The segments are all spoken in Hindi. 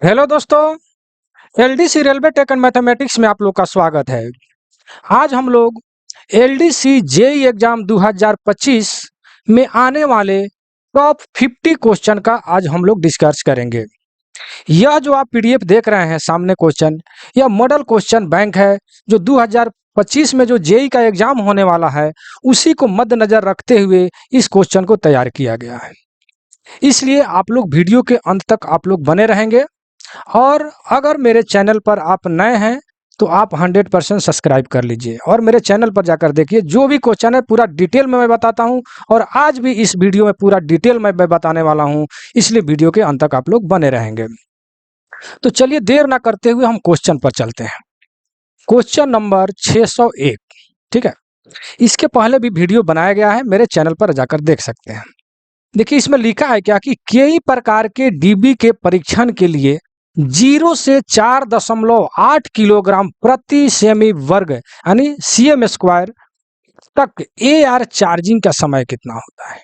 हेलो दोस्तों। LDC railway tech and mathematics में आप लोग का स्वागत है। आज हम लोग एलडीसी जेई एग्जाम 2025 में आने वाले टॉप 50 क्वेश्चन का आज हम लोग डिस्कस करेंगे। यह जो आप पीडीएफ देख रहे हैं सामने क्वेश्चन, यह मॉडल क्वेश्चन बैंक है जो 2025 में जो जेई का एग्जाम होने वाला है उसी को मद्देनजर रखते हुए इस क्वेश्चन को तैयार किया गया है। इसलिए आप लोग वीडियो के अंत तक आप लोग बने रहेंगे और अगर मेरे चैनल पर आप नए हैं तो आप 100% सब्सक्राइब कर लीजिए और मेरे चैनल पर जाकर देखिए, जो भी क्वेश्चन है पूरा डिटेल में मैं बताता हूं और आज भी इस वीडियो में पूरा डिटेल में मैं बताने वाला हूं, इसलिए वीडियो के अंत तक आप लोग बने रहेंगे। तो चलिए देर ना करते हुए हम क्वेश्चन पर चलते हैं। Question number 601। ठीक है, इसके पहले भी वीडियो बनाया गया है, मेरे चैनल पर जाकर देख सकते हैं। देखिए इसमें लिखा है क्या कि कई प्रकार के डीबी के परीक्षण के लिए 0 से 4.8 किलोग्राम प्रति सेमी वर्ग यानी सीएम स्क्वायर तक एआर चार्जिंग का समय कितना होता है।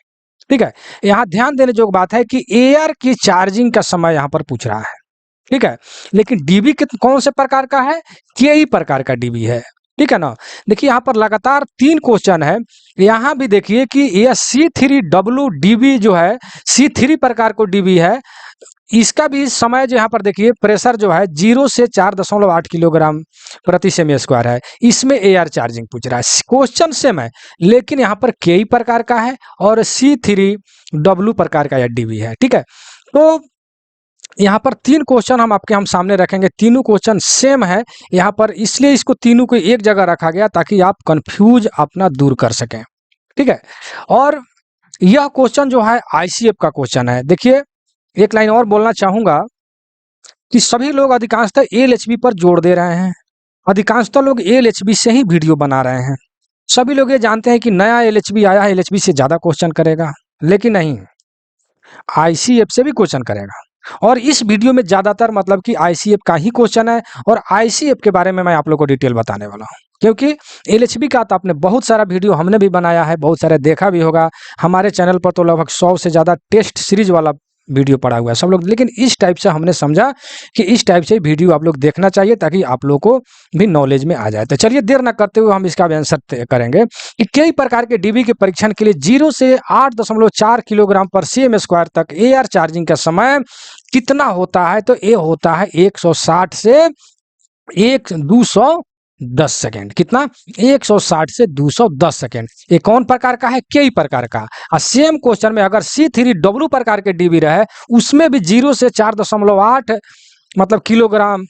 ठीक है, यहाँ ध्यान देने जोग बात है कि एआर की चार्जिंग का समय यहाँ पर पूछ रहा है। ठीक है, लेकिन डीबी कौन से प्रकार का है, कई प्रकार का डीबी है। ठीक है ना, देखिए यहाँ पर लगातार 3 क्वेश्चन है। यहाँ भी देखिए कि यह C3W डीबी जो है C3 प्रकार को डीबी है, इसका भी समय जो यहाँ पर देखिए प्रेशर जो है 0 से 4.8 किलोग्राम प्रति सेमी स्क्वायर है। इसमें एआर चार्जिंग पूछ रहा है। क्वेश्चन सेम है लेकिन यहाँ पर कई प्रकार का है और C3W प्रकार का यह डीबी है। ठीक है, तो यहाँ पर 3 क्वेश्चन हम सामने रखेंगे, तीनों क्वेश्चन सेम है यहाँ पर, इसलिए इसको तीनों को एक जगह रखा गया ताकि आप कंफ्यूज अपना दूर कर सकें। ठीक है, और यह क्वेश्चन जो है आईसीएफ का क्वेश्चन है। देखिए एक लाइन और बोलना चाहूंगा कि सभी लोग अधिकांशतः एलएचबी पर जोर दे रहे हैं, अधिकांशतः लोग एलएचबी से ही वीडियो बना रहे हैं। सभी लोग ये जानते हैं कि नया एलएचबी आया है, एलएचबी से ज्यादा क्वेश्चन करेगा, लेकिन नहीं, आईसीएफ से भी क्वेश्चन करेगा। और इस वीडियो में ज्यादातर मतलब कि आईसीएफ का ही क्वेश्चन है और आईसीएफ के बारे में मैं आप लोग को डिटेल बताने वाला हूँ, क्योंकि एलएचबी का तो आपने बहुत सारा वीडियो हमने भी बनाया है, बहुत सारे देखा भी होगा। हमारे चैनल पर तो लगभग 100 से ज्यादा टेस्ट सीरीज वाला वीडियो पड़ा हुआ है सब लोग, लेकिन इस टाइप से हमने समझा कि इस टाइप से वीडियो आप लोग देखना चाहिए ताकि आप लोग को भी नॉलेज में आ जाए। तो चलिए देर ना करते हुए हम इसका आंसर करेंगे कि कई प्रकार के डीबी के परीक्षण के लिए 0 से 8.4 किलोग्राम पर सीएम स्क्वायर तक एआर चार्जिंग का समय कितना होता है। तो ये होता है 160 से 210 सेकेंड। कितना, 160 से 210 सेकेंड। ये कौन प्रकार का है, कई प्रकार का। और सेम क्वेश्चन में अगर C3W प्रकार के डीबी रहे उसमें भी 0 से 4.8 मतलब किलोग्राम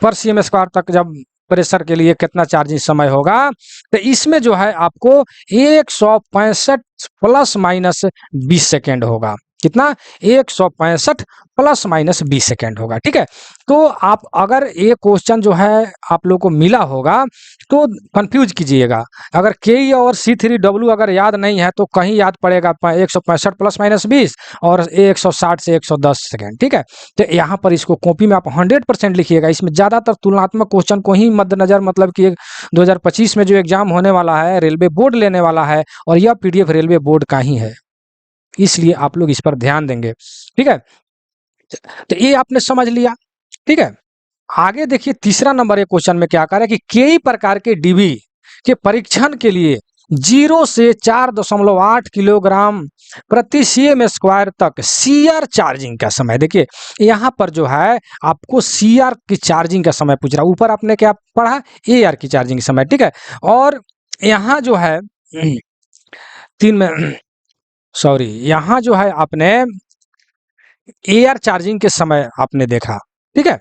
पर सीएम स्क्वायर तक जब प्रेशर के लिए कितना चार्जिंग समय होगा, तो इसमें जो है आपको 165 प्लस माइनस 20 सेकेंड होगा। कितना, 165 प्लस माइनस 20 सेकेंड होगा। ठीक है, तो आप अगर ये क्वेश्चन जो है आप लोग को मिला होगा तो कंफ्यूज कीजिएगा। अगर के और C3W अगर याद नहीं है तो कहीं याद पड़ेगा 165 प्लस माइनस 20 और 160 से 110 सेकेंड। ठीक है, तो यहाँ पर इसको कॉपी में आप 100% लिखिएगा। इसमें ज़्यादातर तुलनात्मक क्वेश्चन को ही मद्देनजर, मतलब कि 2025 में जो एग्जाम होने वाला है रेलवे बोर्ड लेने वाला है और यह पीडीएफ रेलवे बोर्ड का ही है, इसलिए आप लोग इस पर ध्यान देंगे। ठीक है, तो ये आपने समझ लिया। ठीक है, आगे देखिए तीसरा नंबर एक क्वेश्चन में क्या कर रहा है कि कई प्रकार के डीबी के परीक्षण के लिए 0 से 4.8 किलोग्राम प्रति सीएम स्क्वायर तक सीआर चार्जिंग का समय। देखिए यहाँ पर जो है आपको सीआर की चार्जिंग का समय पूछ रहा है, ऊपर आपने क्या पढ़ा, एआर की चार्जिंग का समय। ठीक है, और यहाँ जो है तीन में सॉरी यहाँ जो है आपने एआर चार्जिंग के समय आपने देखा। ठीक है,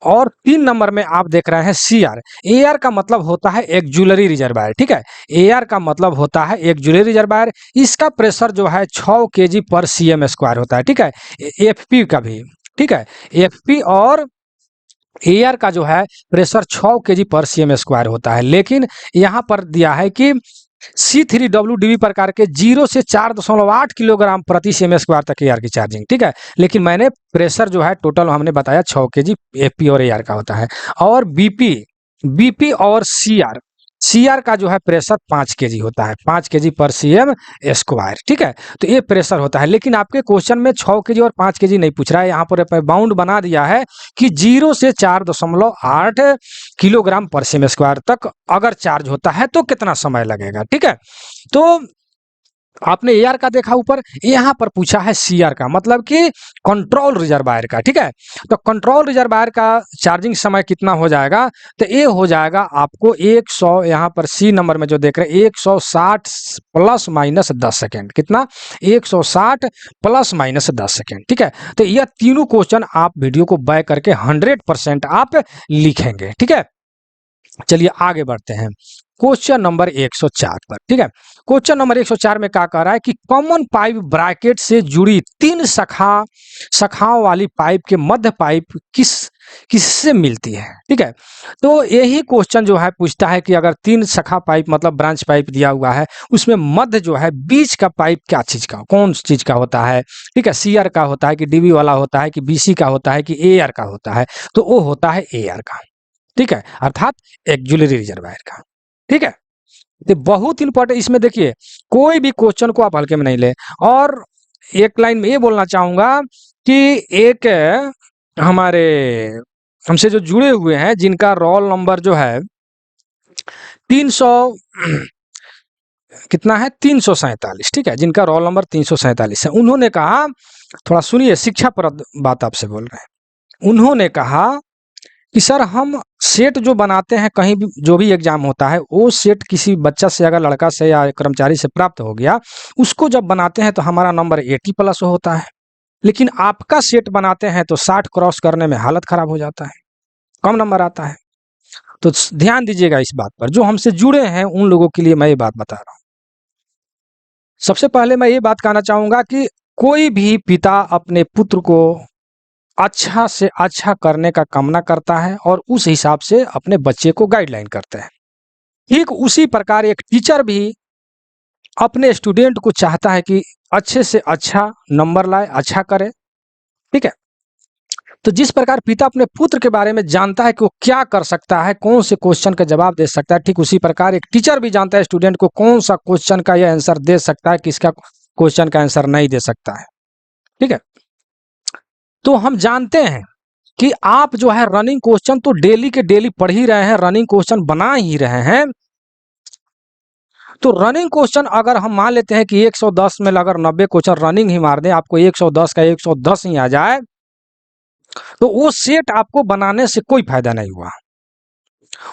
और 3 नंबर में आप देख रहे हैं सीआर। एआर का मतलब होता है एक्जुलरी रिजर्वायर। ठीक है, एआर का मतलब होता है एक्जुलरी रिजर्वायर। इसका प्रेशर जो है 6 केजी पर सीएम स्क्वायर होता है। ठीक है, एफपी का भी। ठीक है, एफपी और एआर का जो है प्रेशर 6 केजी पर सीएम स्क्वायर होता है, लेकिन यहाँ पर दिया है कि C3W डीबी प्रकार के 0 से 4.8 किलोग्राम प्रति सेमी स्क्वायर तक एआर की चार्जिंग। ठीक है, लेकिन मैंने प्रेशर जो है टोटल हमने बताया 6 केजी एफपी और एआर का होता है। और बीपी और सीआर सीआर का जो है प्रेशर 5 केजी होता है, 5 केजी पर सीएम स्क्वायर, ठीक है। तो ये प्रेशर होता है, लेकिन आपके क्वेश्चन में 6 केजी और 5 केजी नहीं पूछ रहा है, यहाँ पर बाउंड बना दिया है कि 0 से 4.8 किलोग्राम पर सीएम स्क्वायर तक अगर चार्ज होता है तो कितना समय लगेगा, ठीक है। तो आपने एआर का देखा ऊपर, यहाँ पर पूछा है सीआर का, मतलब कि कंट्रोल रिजर्वायर का, ठीक है। तो कंट्रोल रिजर्वायर का चार्जिंग समय कितना हो जाएगा, तो ये हो जाएगा आपको 100, यहाँ पर सी नंबर में जो देख रहे हैं 160 प्लस माइनस 10 सेकेंड, कितना 160 प्लस माइनस 10 सेकेंड, ठीक है। तो यह तीनों क्वेश्चन आप वीडियो को बैक करके 100% आप लिखेंगे, ठीक है। चलिए आगे बढ़ते हैं क्वेश्चन नंबर 104 पर, ठीक है। क्वेश्चन नंबर 104 में क्या कह रहा है कि कॉमन पाइप ब्रैकेट से जुड़ी 3 शाखाओं वाली पाइप के मध्य पाइप किससे मिलती है, ठीक है। तो यही क्वेश्चन जो है पूछता है कि अगर 3 शाखा पाइप मतलब ब्रांच पाइप दिया हुआ है, उसमें मध्य जो है बीच का पाइप क्या चीज का, कौन चीज का होता है, ठीक है। सीआर का होता है कि डीबी वाला होता है कि बीसी का होता है कि एआर का होता है, तो वो होता है एआर का, ठीक है, अर्थात एक्जुलरी रिजर्वायर का, ठीक है। तो बहुत इंपॉर्टेंट, इसमें देखिए कोई भी क्वेश्चन को आप हल्के में नहीं ले। और एक लाइन में ये बोलना चाहूंगा कि एक हमारे हमसे जो जुड़े हुए हैं जिनका रोल नंबर जो है 300 कितना है 347, ठीक है, जिनका रोल नंबर 347 है, उन्होंने कहा, थोड़ा सुनिए, शिक्षा पर बात आपसे बोल रहे हैं। उन्होंने कहा कि सर हम सेट जो बनाते हैं कहीं भी जो भी एग्जाम होता है, वो सेट किसी बच्चा से, अगर लड़का से या कर्मचारी से प्राप्त हो गया, उसको जब बनाते हैं तो हमारा नंबर 80 प्लस होता है, लेकिन आपका सेट बनाते हैं तो 60 क्रॉस करने में हालत खराब हो जाता है, कम नंबर आता है। तो ध्यान दीजिएगा इस बात पर, जो हमसे जुड़े हैं उन लोगों के लिए मैं ये बात बता रहा हूँ। सबसे पहले मैं ये बात कहना चाहूंगा कि कोई भी पिता अपने पुत्र को अच्छा से अच्छा करने का कामना करता है और उस हिसाब से अपने बच्चे को गाइडलाइन करते हैं। ठीक उसी प्रकार एक टीचर भी अपने स्टूडेंट को चाहता है कि अच्छे से अच्छा नंबर लाए, अच्छा करे, ठीक है। तो जिस प्रकार पिता अपने पुत्र के बारे में जानता है कि वो क्या कर सकता है, कौन से क्वेश्चन का जवाब दे सकता है, ठीक उसी प्रकार एक टीचर भी जानता है स्टूडेंट को कौन सा क्वेश्चन का यह आंसर दे सकता है, किसका क्वेश्चन का आंसर नहीं दे सकता है, ठीक है। तो हम जानते हैं कि आप जो है रनिंग क्वेश्चन तो डेली के डेली पढ़ ही रहे हैं, रनिंग क्वेश्चन बना ही रहे हैं। तो रनिंग क्वेश्चन अगर हम मान लेते हैं कि 110 में अगर 90 क्वेश्चन रनिंग ही मार दें, आपको 110 का 110 ही आ जाए, तो वो सेट आपको बनाने से कोई फायदा नहीं हुआ।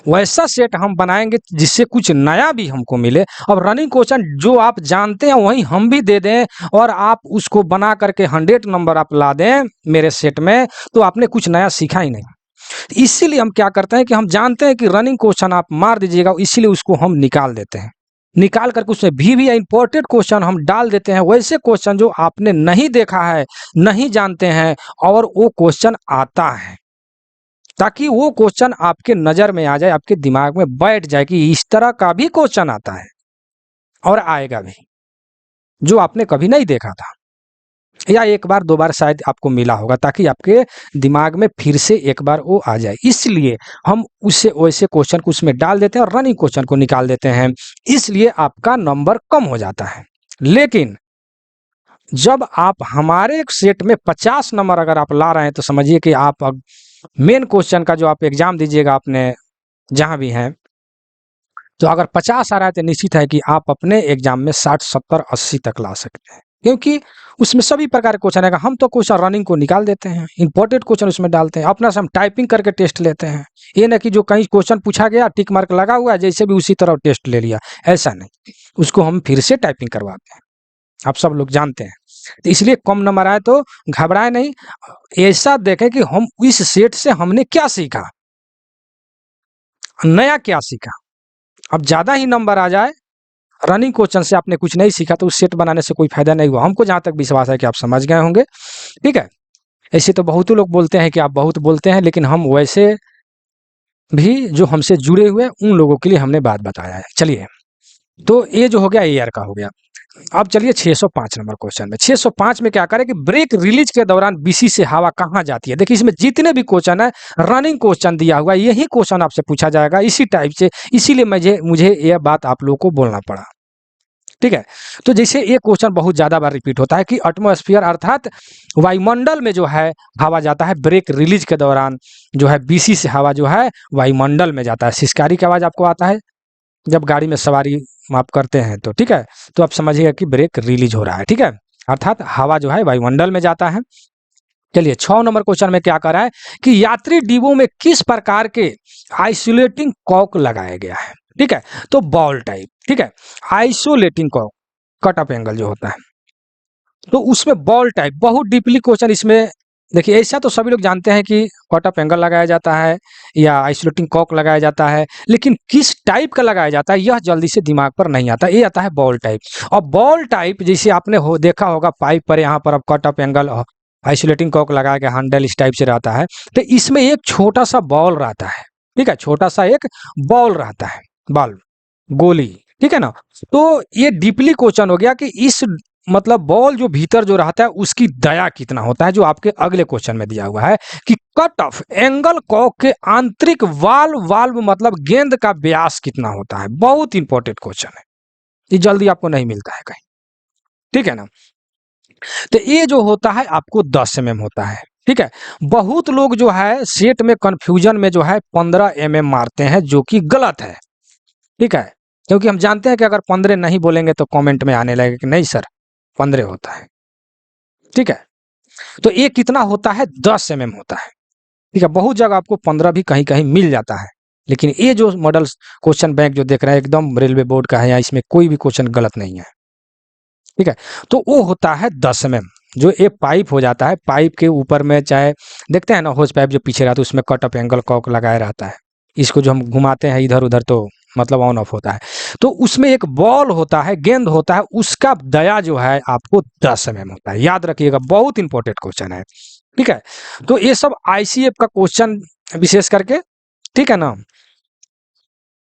वैसा सेट हम बनाएंगे जिससे कुछ नया भी हमको मिले। अब रनिंग क्वेश्चन जो आप जानते हैं वही हम भी दे दें और आप उसको बना करके 100 नंबर आप ला दें मेरे सेट में, तो आपने कुछ नया सीखा ही नहीं। इसीलिए हम क्या करते हैं कि हम जानते हैं कि रनिंग क्वेश्चन आप मार दीजिएगा, इसीलिए उसको हम निकाल देते हैं, निकाल करके उसमें भी या इंपॉर्टेंट क्वेश्चन हम डाल देते हैं, वैसे क्वेश्चन जो आपने नहीं देखा है, नहीं जानते हैं और वो क्वेश्चन आता है, ताकि वो क्वेश्चन आपके नजर में आ जाए, आपके दिमाग में बैठ जाए कि इस तरह का भी क्वेश्चन आता है और आएगा भी, जो आपने कभी नहीं देखा था या एक बार दो बार शायद आपको मिला होगा, ताकि आपके दिमाग में फिर से एक बार वो आ जाए। इसलिए हम उससे वैसे क्वेश्चन को उसमें डाल देते हैं और रनिंग क्वेश्चन को निकाल देते हैं, इसलिए आपका नंबर कम हो जाता है। लेकिन जब आप हमारे सेट में 50 नंबर अगर आप ला रहे हैं, तो समझिए कि आप मेन क्वेश्चन का जो आप एग्जाम दीजिएगा अपने जहां भी हैं, तो अगर 50 आ रहा है तो निश्चित है कि आप अपने एग्जाम में 60, 70, 80 तक ला सकते हैं, क्योंकि उसमें सभी प्रकार के क्वेश्चन आएगा। हम तो क्वेश्चन रनिंग को निकाल देते हैं, इंपॉर्टेंट क्वेश्चन उसमें डालते हैं, अपना से हम टाइपिंग करके टेस्ट लेते हैं। ये ना कि जो कहीं क्वेश्चन पूछा गया टिक मार्क लगा हुआ है जैसे भी उसी तरह टेस्ट ले लिया, ऐसा नहीं, उसको हम फिर से टाइपिंग करवाते हैं, आप सब लोग जानते हैं। तो इसलिए कम नंबर आए तो घबराए नहीं, ऐसा देखें कि हम इस सेट से हमने क्या सीखा, नया क्या सीखा। अब ज्यादा ही नंबर आ जाए, रनिंग क्वेश्चन से आपने कुछ नहीं सीखा, तो उस सेट बनाने से कोई फायदा नहीं हुआ। हमको जहां तक विश्वास है कि आप समझ गए होंगे, ठीक है। ऐसे तो बहुत लोग बोलते हैं कि आप बहुत बोलते हैं, लेकिन हम वैसे भी जो हमसे जुड़े हुए उन लोगों के लिए हमने बात बताया है। चलिए, तो ये जो हो गया एआर का हो गया। अब चलिए 605 नंबर क्वेश्चन में। 605 में क्या करें कि ब्रेक रिलीज के दौरान बीसी से हवा कहाँ जाती है। देखिए इसमें जितने भी क्वेश्चन है रनिंग क्वेश्चन दिया हुआ है, यही क्वेश्चन आपसे पूछा जाएगा इसी टाइप से, इसीलिए मुझे यह बात आप लोगों को बोलना पड़ा। ठीक है, तो जैसे ये क्वेश्चन बहुत ज्यादा बार रिपीट होता है कि एटमॉस्फेयर अर्थात वायुमंडल में जो है हवा जाता है ब्रेक रिलीज के दौरान, जो है बीसी से हवा जो है वायुमंडल में जाता है। सिसकारी की आवाज आपको आता है जब गाड़ी में सवारी आप करते हैं तो, ठीक है, तो आप समझिएगा कि ब्रेक रिलीज हो रहा है, ठीक है, अर्थात हवा जो है वायुमंडल में जाता है। चलिए 6 नंबर क्वेश्चन में क्या कर रहा है कि यात्री डिब्बों में किस प्रकार के आइसोलेटिंग कॉक लगाया गया है। ठीक है, तो बॉल टाइप, ठीक है, isolating cock cut off angle जो होता है, तो उसमें बॉल टाइप बहुत डीपली क्वेश्चन इसमें। देखिए ऐसा तो सभी लोग जानते हैं कि कट ऑफ एंगल लगाया जाता है या आइसोलेटिंग कॉक लगाया जाता है, लेकिन किस टाइप का लगाया जाता है यह जल्दी से दिमाग पर नहीं आता। ये आता है बॉल टाइप। और बॉल टाइप जैसे आपने देखा होगा पाइप पर यहाँ पर अब cut off angle isolating cock लगा के हैंडल इस टाइप से रहता है, तो इसमें एक छोटा सा बॉल रहता है, ठीक है, छोटा सा एक बॉल रहता है, बॉल गोली, ठीक है ना। तो ये डीपली क्वेश्चन हो गया कि इस मतलब बॉल जो भीतर जो रहता है उसकी दया कितना होता है, जो आपके अगले क्वेश्चन में दिया हुआ है कि कट ऑफ एंगल कॉक के आंतरिक वाल्व मतलब गेंद का व्यास कितना होता है। बहुत इंपॉर्टेंट क्वेश्चन है, ये जल्दी आपको नहीं मिलता है कहीं, ठीक है ना। तो ये जो होता है आपको 10 mm होता है, ठीक है। बहुत लोग जो है सेट में कंफ्यूजन में जो है 15 mm मारते हैं, जो कि गलत है, ठीक है, क्योंकि हम जानते हैं कि अगर 15 नहीं बोलेंगे तो कमेंट में आने लगेगा कि नहीं सर 15 होता है, ठीक है। तो ये कितना होता है 10 mm होता है, ठीक है। बहुत जगह आपको 15 भी कहीं कहीं मिल जाता है, लेकिन ये जो मॉडल क्वेश्चन बैंक जो देख रहे हैं एकदम रेलवे बोर्ड का है, या इसमें कोई भी क्वेश्चन गलत नहीं है, ठीक है। तो वो होता है 10 mm। जो ये पाइप हो जाता है, पाइप के ऊपर में चाहे देखते हैं ना होज पाइप जो पीछे रहता है उसमें कट ऑफ एंगल कॉक लगाया रहता है, इसको जो हम घुमाते हैं इधर उधर तो मतलब ऑन ऑफ होता है। तो उसमें एक बॉल होता है, गेंद होता है, उसका दया जो है आपको 10 mm होता है, याद रखिएगा, बहुत इंपॉर्टेंट क्वेश्चन है, ठीक है। तो ये सब आईसीएफ का क्वेश्चन विशेष करके, ठीक है ना।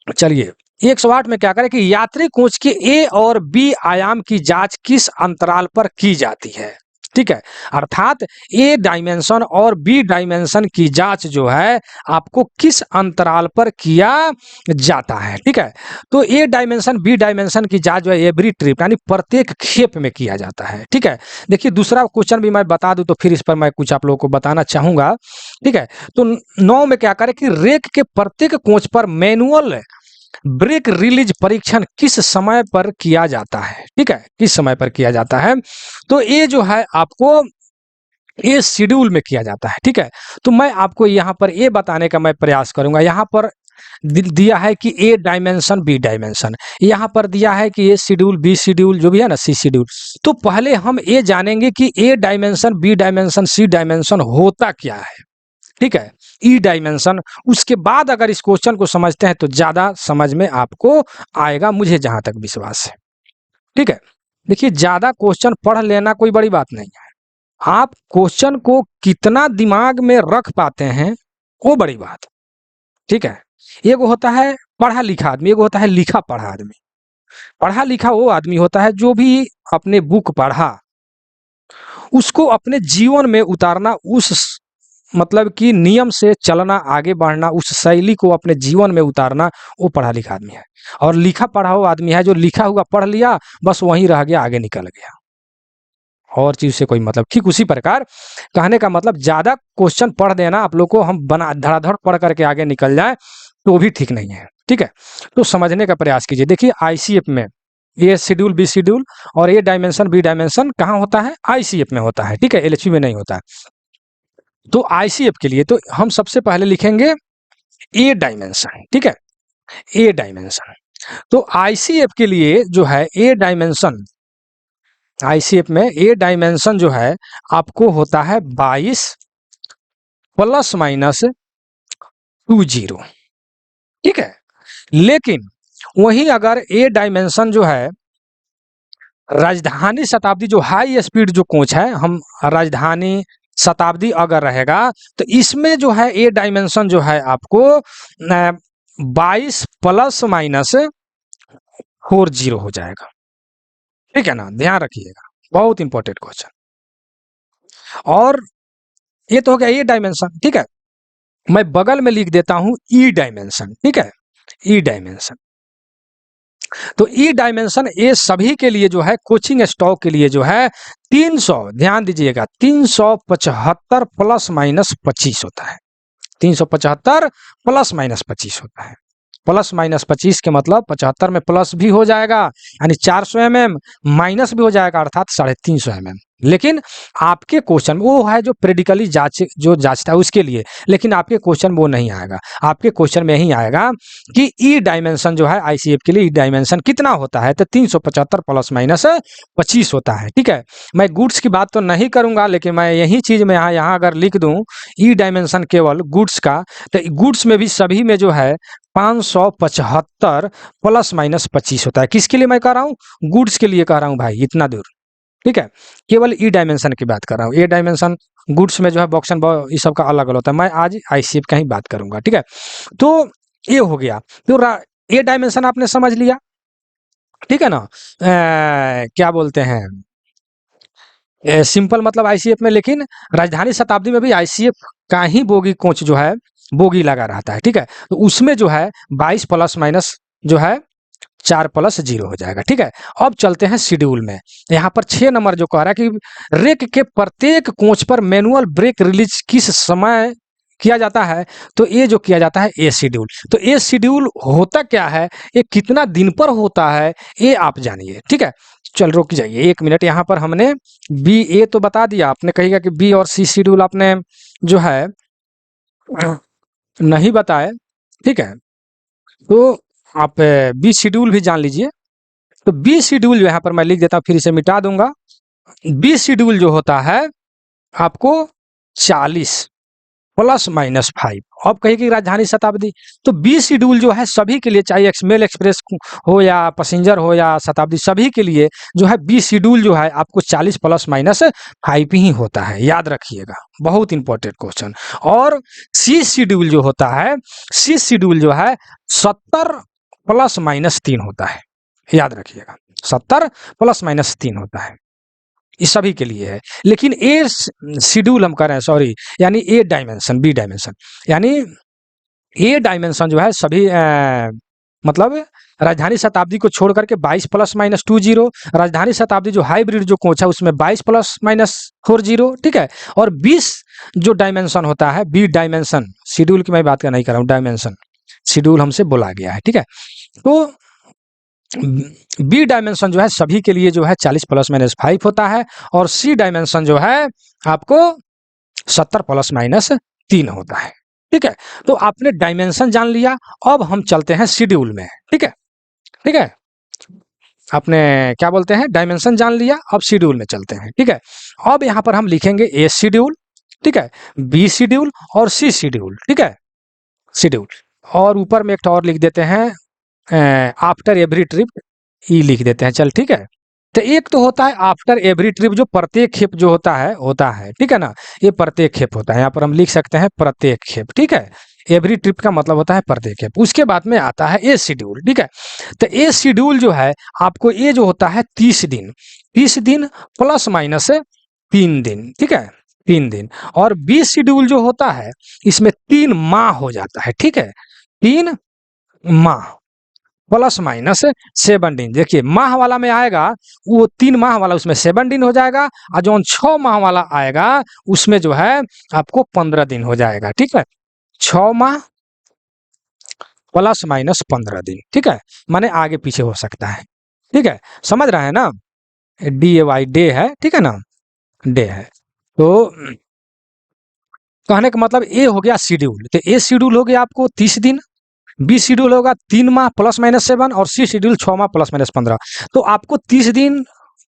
चलिए 108 में क्या करें कि यात्री कोच के ए और बी आयाम की जांच किस अंतराल पर की जाती है, ठीक है, अर्थात ए डायमेंशन और बी डायमेंशन की जांच जो है आपको किस अंतराल पर किया जाता है, ठीक है। तो ए डायमेंशन बी डायमेंशन की जांच जो है एवरी ट्रिप यानी प्रत्येक खेप में किया जाता है, ठीक है। देखिए दूसरा क्वेश्चन भी मैं बता दूं तो फिर इस पर मैं कुछ आप लोगों को बताना चाहूंगा, ठीक है। तो 9 में क्या करें कि रेक के प्रत्येक कोच पर मैनुअल ब्रेक रिलीज परीक्षण किस समय पर किया जाता है, ठीक है, किस समय पर किया जाता है। तो ये जो है आपको ये शेड्यूल में किया जाता है, ठीक है। तो मैं आपको यहाँ पर ये बताने का मैं प्रयास करूंगा। यहाँ पर दिया है कि ए डायमेंशन बी डायमेंशन, यहाँ पर दिया है कि ए शेड्यूल बी शेड्यूल जो भी है ना सी शेड्यूल। तो पहले हम ये जानेंगे कि ए डायमेंशन बी डायमेंशन सी डायमेंशन होता क्या है, ठीक है, ई डायमेंशन। उसके बाद अगर इस क्वेश्चन को समझते हैं तो ज्यादा समझ में आपको आएगा, मुझे जहां तक विश्वास है, ठीक है। देखिए ज्यादा क्वेश्चन पढ़ लेना कोई बड़ी बात नहीं है, आप क्वेश्चन को कितना दिमाग में रख पाते हैं वो बड़ी बात, ठीक है। एक होता है पढ़ा लिखा आदमी, एक होता है लिखा पढ़ा आदमी। पढ़ा लिखा वो आदमी होता है जो भी अपने बुक पढ़ा उसको अपने जीवन में उतारना, उस मतलब कि नियम से चलना, आगे बढ़ना, उस शैली को अपने जीवन में उतारना, वो पढ़ा लिखा आदमी है। और लिखा पढ़ा हुआ आदमी है जो लिखा हुआ पढ़ लिया बस वहीं रह गया, आगे निकल गया, और चीज से कोई मतलब। ठीक उसी प्रकार कहने का मतलब ज्यादा क्वेश्चन पढ़ देना आप लोग को, हम बना धड़ाधड़ पढ़ करके आगे निकल जाए तो भी ठीक नहीं है, ठीक है। तो समझने का प्रयास कीजिए। देखिए आईसीएफ में ए शेड्यूल बी शेड्यूल और ए डायमेंशन बी डायमेंशन कहाँ होता है, आईसीएफ में होता है, ठीक है, एलएचबी में नहीं होता है। तो आईसीएफ के लिए तो हम सबसे पहले लिखेंगे ए डायमेंशन, ठीक है, ए डायमेंशन। तो आईसीएफ के लिए जो है ए डायमेंशन, आईसीएफ में ए डायमेंशन जो है आपको होता है 22 ± 20, ठीक है। लेकिन वहीं अगर ए डायमेंशन जो है राजधानी शताब्दी जो हाई स्पीड जो कोच है, हम राजधानी शताब्दी अगर रहेगा तो इसमें जो है ए डायमेंशन जो है आपको 22 ± 40 हो जाएगा, ठीक है ना, ध्यान रखिएगा, बहुत इंपॉर्टेंट क्वेश्चन। और ये तो हो गया ये डायमेंशन, ठीक है। मैं बगल में लिख देता हूं ई डायमेंशन, ठीक है, ई डायमेंशन। तो ई डायमेंशन ये सभी के लिए जो है कोचिंग स्टॉक के लिए जो है 300, ध्यान दीजिएगा, 375 प्लस माइनस 25 होता है। 375 प्लस माइनस 25 होता है। प्लस माइनस 25 के मतलब 75 में प्लस भी हो जाएगा यानी 400 mm, माइनस भी हो जाएगा अर्थात 350 mm। लेकिन आपके क्वेश्चन वो है जो प्रेडिकली जो जांचता है उसके लिए, लेकिन आपके क्वेश्चन वो नहीं आएगा। आपके क्वेश्चन में ही आएगा कि ई डायमेंशन जो है आईसीएफ के लिए ई डायमेंशन कितना होता है, तो 375 प्लस माइनस 25 होता है, ठीक है। मैं गुड्स की बात तो नहीं करूंगा, लेकिन मैं यही चीज में यहाँ अगर लिख दूं ई डायमेंशन केवल गुड्स का, तो गुड्स में भी सभी में जो है 575 प्लस माइनस 25 होता है। किसके लिए मैं कह रहा हूँ, गुड्स के लिए कह रहा हूँ भाई, इतना दूर, ठीक है। केवल ई डायमेंशन की बात कर रहा हूँ, ए डायमेंशन गुड्स में जो है बॉक्स एंड ये सब का अलग अलग होता है। मैं आज आईसीएफ का ही बात करूंगा, ठीक है। तो ये हो गया, तो ए डायमेंशन आपने समझ लिया, ठीक है ना। क्या बोलते हैं, सिंपल मतलब आईसीएफ में, लेकिन राजधानी शताब्दी में भी आईसीएफ का ही बोगी कोच जो है बोगी लगा रहता है, ठीक है। तो उसमें जो है 22 प्लस माइनस जो है 4 प्लस 0 हो जाएगा, ठीक है। अब चलते हैं शेड्यूल में। यहाँ पर 6 नंबर जो कह रहा है कि रेक के प्रत्येक कोच पर मैनुअल ब्रेक रिलीज किस समय किया जाता है, तो ये जो किया जाता है ए शेड्यूल। तो ए शेड्यूल होता क्या है, ये कितना दिन पर होता है, ये आप जानिए, ठीक है। चल रुक जाइए 1 मिनट, यहाँ पर हमने बी ए तो बता दिया, आपने कहेगा कि बी और सी शेड्यूल आपने जो है नहीं बताए, ठीक है। तो आप बी शेड्यूल भी जान लीजिए। तो बी शेड्यूल जो यहाँ पर मैं लिख देता हूँ, फिर इसे मिटा दूंगा। बी शेड्यूल जो होता है आपको 40 प्लस माइनस 5। अब कहिए कि राजधानी शताब्दी, तो बी शेड्यूल जो है सभी के लिए, चाहे मेल एक्सप्रेस हो या पैसेंजर हो या शताब्दी, सभी के लिए जो है बी शेड्यूल जो है आपको 40 प्लस माइनस 5 ही होता है, याद रखिएगा, बहुत इंपॉर्टेंट क्वेश्चन। और सी शेड्यूल जो होता है, सी शेड्यूल जो है 70 प्लस माइनस 3 होता है, याद रखिएगा, 70 प्लस माइनस 3 होता है, ये सभी के लिए है। लेकिन ए शेड्यूल हम कर रहे हैं, सॉरी, यानी ए डायमेंशन, बी डायमेंशन, यानी ए डायमेंशन जो है सभी मतलब राजधानी शताब्दी को छोड़ करके 22 प्लस माइनस 20, राजधानी शताब्दी जो हाइब्रिड जो कोच है उसमें 22 प्लस माइनस 40, ठीक है। और 20 जो डायमेंशन होता है बी डायमेंशन, शेड्यूल की मैं बात कर नहीं कर रहा हूँ, डायमेंशन शेड्यूल हमसे बोला गया है, ठीक है। तो बी डायमेंशन जो है सभी के लिए जो है 40 प्लस माइनस 5 होता है, और सी डायमेंशन जो है आपको 70 प्लस माइनस 3 होता है, ठीक है। तो आपने डायमेंशन जान लिया, अब हम चलते हैं शेड्यूल में, ठीक है, ठीक है। आपने क्या बोलते हैं, डायमेंशन जान लिया, अब शेड्यूल में चलते हैं, ठीक है। अब यहाँ पर हम लिखेंगे ए शेड्यूल, ठीक है, बी शेड्यूल और सी शेड्यूल, ठीक है, शेड्यूल। और ऊपर में एक और लिख देते हैं आफ्टर एवरी ट्रिप, ई लिख देते हैं, चल ठीक है। तो एक तो होता है आफ्टर एवरी ट्रिप, जो प्रत्येक खेप जो होता है, ठीक है ना, ये प्रत्येक खेप होता है, यहाँ पर हम लिख सकते हैं प्रत्येक खेप, ठीक है। एवरी ट्रिप का मतलब होता है प्रत्येक खेप। उसके बाद में आता है ए शेड्यूल, ठीक है। तो ए शेड्यूल जो है आपको ये जो होता है 30 दिन, 30 दिन प्लस माइनस 3 दिन, ठीक है, 3 दिन। और बी शेड्यूल जो होता है इसमें 3 माह हो जाता है, ठीक है, 3 माह प्लस माइनस 7 दिन। देखिए माह वाला में आएगा वो 3 माह वाला उसमें 7 दिन हो जाएगा, और जो 6 माह वाला आएगा उसमें जो है आपको 15 दिन हो जाएगा, ठीक है। 6 माह प्लस माइनस 15 दिन, ठीक है, माने आगे पीछे हो सकता है, ठीक है, समझ रहे हैं ना। डी ए वाई डे है, ठीक है ना, डे है। तो कहने का मतलब ये हो गया शेड्यूल। तो ए शेड्यूल हो गया आपको 30 दिन, बी शेड्यूल होगा 3 माह प्लस माइनस 7, और सी शेड्यूल 6 माह प्लस माइनस 15। तो आपको 30 दिन,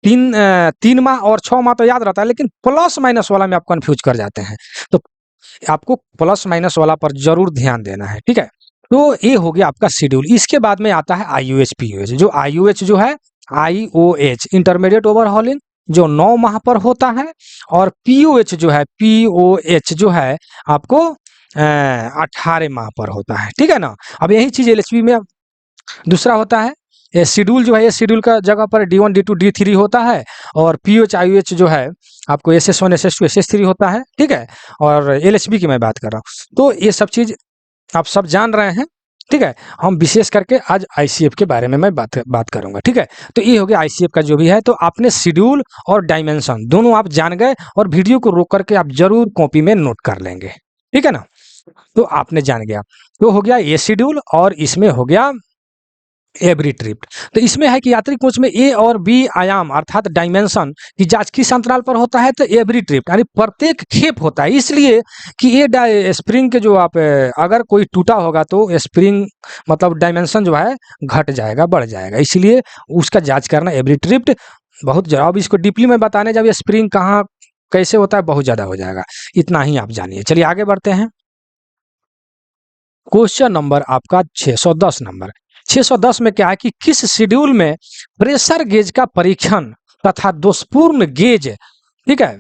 3 माह और 6 माह तो याद रहता है, लेकिन प्लस माइनस वाला में आप कंफ्यूज कर जाते हैं, तो आपको प्लस माइनस वाला पर जरूर ध्यान देना है, ठीक है। तो ये हो गया आपका शेड्यूल। इसके बाद में आता है आईयूएच पीयूएच। जो आईयूएच जो है आईओएच इंटरमीडिएट ओवरहॉलिंग, जो 9 माह पर होता है, और पीओएच जो है, पीओएच जो है आपको 18 माह पर होता है, ठीक है ना। अब यही चीज एलएचबी में दूसरा होता है, ये शेड्यूल जो है, ये शेड्यूल का जगह पर D1 D2 D3 होता है, और POH IOH जो है आपको SS1 SS2 SS3 होता है, ठीक है। और LHB की मैं बात कर रहा हूँ। तो ये सब चीज आप सब जान रहे हैं, ठीक है। हम विशेष करके आज ICF के बारे में मैं बात करूंगा, ठीक है। तो ये हो गया ICF का जो भी है। तो आपने शेड्यूल और डायमेंशन दोनों आप जान गए, और वीडियो को रोक करके आप जरूर कॉपी में नोट कर लेंगे, ठीक है ना। तो आपने जान गया, तो हो गया ये शेड्यूल, और इसमें हो गया एवरी ट्रिप। तो इसमें है कि यात्री कोच में A और B आयाम अर्थात डायमेंशन की जांच किस अंतराल पर होता है, तो एवरी ट्रिप यानी प्रत्येक खेप होता है। इसलिए कि ये स्प्रिंग के जो आप अगर कोई टूटा होगा तो स्प्रिंग मतलब डायमेंशन जो है घट जाएगा, बढ़ जाएगा, इसलिए उसका जांच करना एवरी ट्रिप बहुत जरूरी। अब इसको डीपली में बताने जब ये स्प्रिंग कहाँ कैसे होता है बहुत ज्यादा हो जाएगा, इतना ही आप जानिए। चलिए आगे बढ़ते हैं। क्वेश्चन नंबर आपका 610 नंबर। 610 में क्या है कि किस शेड्यूल में प्रेशर गेज का परीक्षण तथा दोषपूर्ण गेज, ठीक है,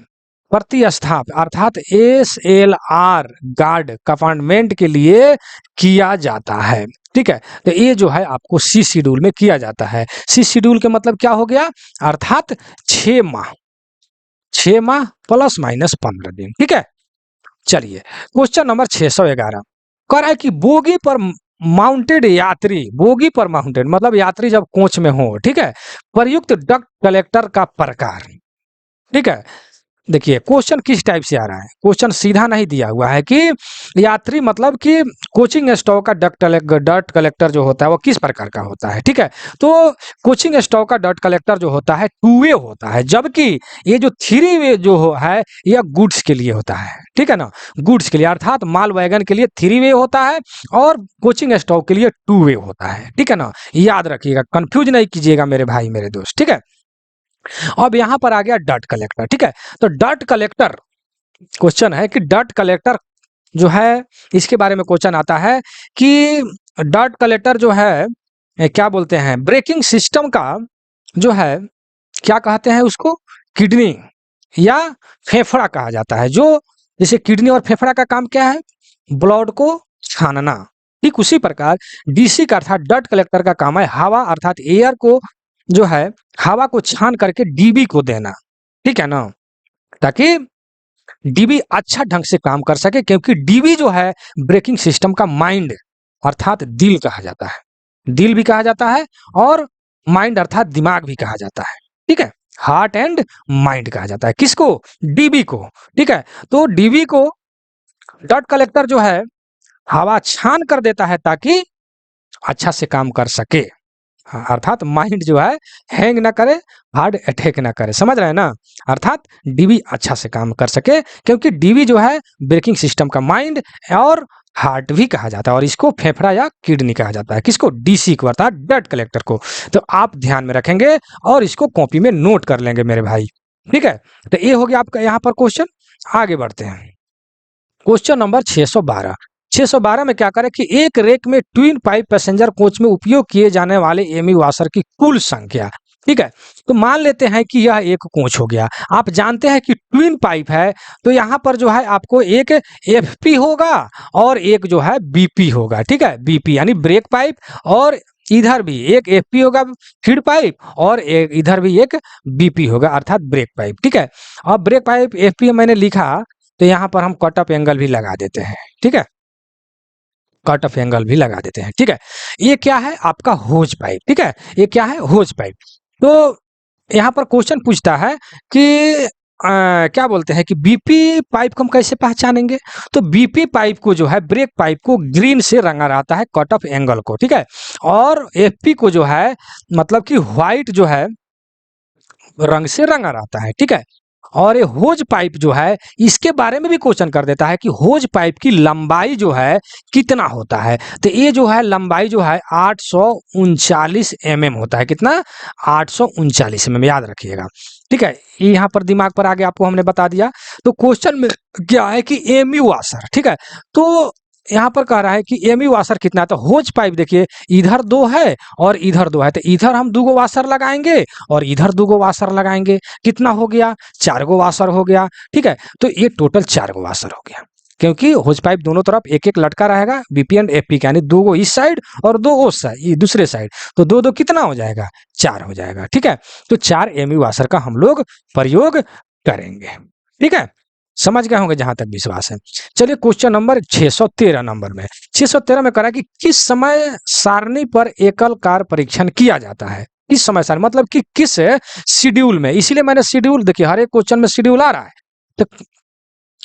प्रतिस्थाप अर्थात SLR गार्ड कंपार्टमेंट के लिए किया जाता है, ठीक है। तो ये जो है आपको C शेड्यूल में किया जाता है। C शेड्यूल के मतलब क्या हो गया, अर्थात 6 माह, 6 माह प्लस माइनस 15 दिन, ठीक है। चलिए क्वेश्चन नंबर 611 कह रहा है कि बोगी पर माउंटेड यात्री, बोगी पर माउंटेड मतलब यात्री जब कोच में हो, ठीक है, प्रयुक्त डक्ट कलेक्टर का प्रकार, ठीक है। देखिए क्वेश्चन किस टाइप से आ रहा है, क्वेश्चन सीधा नहीं दिया हुआ है कि यात्री मतलब कि कोचिंग स्टॉक का डट कलेक्टर जो होता है वो किस प्रकार का होता है, ठीक है। तो कोचिंग स्टॉक का डट कलेक्टर जो होता है 2 वे होता है, जबकि ये जो 3 वे जो है यह गुड्स के लिए होता है, ठीक है ना। गुड्स के लिए अर्थात माल वैगन के लिए 3 वे होता है, और कोचिंग स्टॉक के लिए 2 वे होता है, ठीक है ना। याद रखिएगा, कंफ्यूज नहीं कीजिएगा मेरे भाई मेरे दोस्त, ठीक है। अब यहां पर आ गया डट कलेक्टर, ठीक है। तो डट कलेक्टर क्वेश्चन है कि डट कलेक्टर जो है इसके बारे में क्वेश्चन आता है कि डट कलेक्टर जो है क्या बोलते हैं, ब्रेकिंग सिस्टम का जो है क्या कहते हैं उसको, किडनी या फेफड़ा कहा जाता है। जो जैसे किडनी और फेफड़ा का काम क्या है, ब्लड को छानना, ठीक उसी प्रकार DC का अर्थात डट कलेक्टर का काम है हवा अर्थात एयर को जो है हवा को छान करके DB को देना, ठीक है ना, ताकि DB अच्छा ढंग से काम कर सके, क्योंकि DB जो है ब्रेकिंग सिस्टम का माइंड अर्थात दिल कहा जाता है, दिल भी कहा जाता है, और माइंड अर्थात दिमाग भी कहा जाता है, ठीक है। हार्ट एंड माइंड कहा जाता है किसको, DB को, ठीक है। तो DB को डट कलेक्टर जो है हवा छान कर देता है ताकि अच्छा से काम कर सके, अर्थात माइंड जो है हैंग ना करे, हार्ट अटैक ना करे, समझ रहे हैं ना। अर्थात DB अच्छा से काम कर सके, क्योंकि DB जो है ब्रेकिंग सिस्टम का माइंड और हार्ट भी कहा जाता है, और इसको फेफड़ा या किडनी कहा जाता है, किसको, DC को अर्थात ब्लड कलेक्टर को। तो आप ध्यान में रखेंगे और इसको कॉपी में नोट कर लेंगे मेरे भाई, ठीक है। तो ये हो गया आपका यहाँ पर क्वेश्चन। आगे बढ़ते हैं, क्वेश्चन नंबर 612। 612 में क्या करें कि एक रेक में ट्विन पाइप पैसेंजर कोच में उपयोग किए जाने वाले एमी वाशर की कुल संख्या, ठीक है। तो मान लेते हैं कि यह एक कोच हो गया, आप जानते हैं कि ट्विन पाइप है, तो यहाँ पर जो है आपको एक FP होगा और एक जो है BP होगा, ठीक है। BP यानी ब्रेक पाइप, और इधर भी एक FP होगा फीड पाइप, और एक इधर भी एक BP होगा अर्थात ब्रेक पाइप, ठीक है। अब ब्रेक पाइप FP मैंने लिखा, तो यहाँ पर हम कट ऑफ एंगल भी लगा देते हैं, ठीक है, कट ऑफ एंगल भी लगा देते हैं, ठीक है। ये क्या है आपका होज पाइप, ठीक है, ये क्या है होज पाइप। तो यहाँ पर क्वेश्चन पूछता है कि क्या बोलते हैं कि BP पाइप को हम कैसे पहचानेंगे, तो BP पाइप को जो है ब्रेक पाइप को ग्रीन से रंगा रहता है कट ऑफ एंगल को, ठीक है, और FP को जो है मतलब कि व्हाइट जो है रंग से रंगा रहता है, ठीक है। और ये होज पाइप जो है इसके बारे में भी क्वेश्चन कर देता है कि होज पाइप की लंबाई जो है कितना होता है, तो ये जो है लंबाई जो है 839 mm होता है, कितना, 839 mm, याद रखिएगा, ठीक है। ये यहाँ पर दिमाग पर आगे आपको हमने बता दिया। तो क्वेश्चन में क्या है कि एमी वाशर, ठीक है, तो यहाँ पर कह रहा है कि एमी वाशर कितना है, तो होज पाइप देखिए इधर 2 है और इधर 2 है, तो इधर हम 2 वाशर लगाएंगे और इधर 2 वाशर लगाएंगे, कितना हो गया, 4 वाशर हो गया, ठीक है। तो ये टोटल 4 वाशर हो गया, क्योंकि होज पाइप दोनों तरफ एक एक लटका रहेगा बीपी एंड एफपी का, यानी दो गो इस साइड और दो उस साइड, ये दूसरे साइड, तो दो दो कितना हो जाएगा, 4 हो जाएगा। ठीक है, तो 4 एमयू वाशर का हम लोग प्रयोग करेंगे। ठीक है, समझ गए होंगे जहां तक विश्वास है। चलिए क्वेश्चन नंबर 613 नंबर में, 613 में करा कि किस समय सारणी पर एकल कार परीक्षण किया जाता है। किस समय सारणी मतलब कि किस शेड्यूल में, इसीलिए मैंने शेड्यूल, देखिए हर एक क्वेश्चन में शेड्यूल आ रहा है,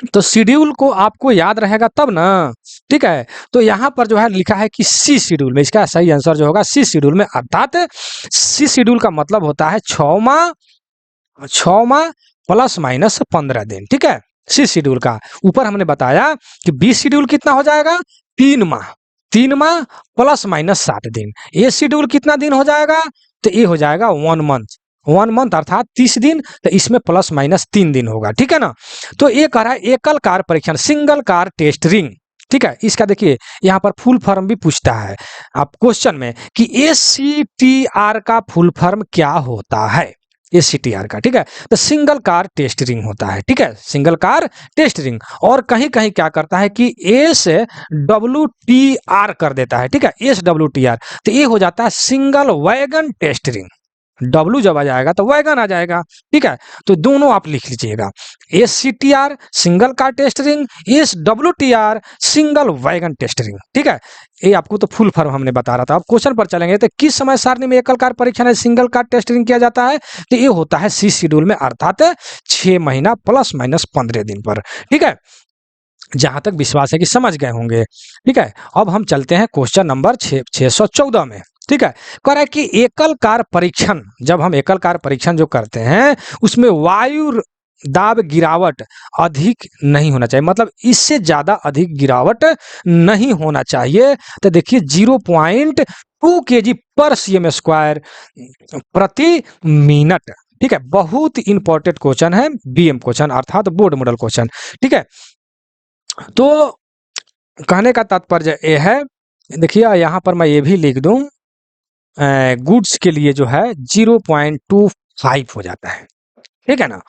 तो शेड्यूल को आपको याद रहेगा तब ना। ठीक है, तो यहाँ पर जो है लिखा है कि सी शेड्यूल में, इसका सही आंसर जो होगा सी शेड्यूल में, अर्थात सी शेड्यूल का मतलब होता है 6 माह प्लस माइनस 15 दिन। ठीक है, सी शेड्यूल का। ऊपर हमने बताया कि बी शेड्यूल कितना हो जाएगा, 3 माह प्लस माइनस 60 दिन। ए शेड्यूल कितना दिन हो जाएगा, तो ये हो जाएगा 1 मंथ अर्थात 30 दिन, तो इसमें प्लस माइनस 3 दिन होगा। ठीक है ना, तो ये कह रहा है एकल कार परीक्षण, सिंगल कार टेस्ट रिंग। ठीक है, इसका देखिए यहाँ पर फुल फॉर्म भी पूछता है आप क्वेश्चन में कि एसीटीआर का फुल फॉर्म क्या होता है, एसीटीआर का। ठीक है, तो सिंगल कार टेस्ट रिंग होता है। ठीक है, सिंगल कार टेस्ट रिंग, और कहीं कहीं क्या करता है कि SWTR कर देता है। ठीक है, SWTR, तो ये हो जाता है single wagon test ring. W जब आ जाएगा तो वैगन आ जाएगा। ठीक है, तो दोनों आप लिख लीजिएगा, SCTR single car test ring, SWTR single wagon test ring. ठीक है, ये आपको तो फुल फॉर्म हमने बता रहा था। अब क्वेश्चन पर चलेंगे, तो किस समय सारणी में एकल कार परीक्षण है सिंगल कार टेस्ट रिंग किया जाता है, तो ये होता है सी शेड्यूल में, अर्थात 6 महीना प्लस माइनस 15 दिन पर। ठीक है, जहां तक विश्वास है कि समझ गए होंगे। ठीक है, अब हम चलते हैं क्वेश्चन नंबर 614 में। ठीक है, कह रहा है कि एकल कार परीक्षण, जब हम एकल कार परीक्षण जो करते हैं उसमें वायु दाब गिरावट अधिक नहीं होना चाहिए, मतलब इससे ज्यादा अधिक गिरावट नहीं होना चाहिए। तो देखिए 0.2 kg पर cm स्क्वायर प्रति मिनट। ठीक है, बहुत इंपॉर्टेंट क्वेश्चन है, बीएम क्वेश्चन अर्थात बोर्ड मॉडल क्वेश्चन। ठीक है, तो कहने का तात्पर्य ये है, देखिए यहाँ पर मैं ये भी लिख दूं, गुड्स के लिए जो है 0.25 हो जाता है। ठीक है ना,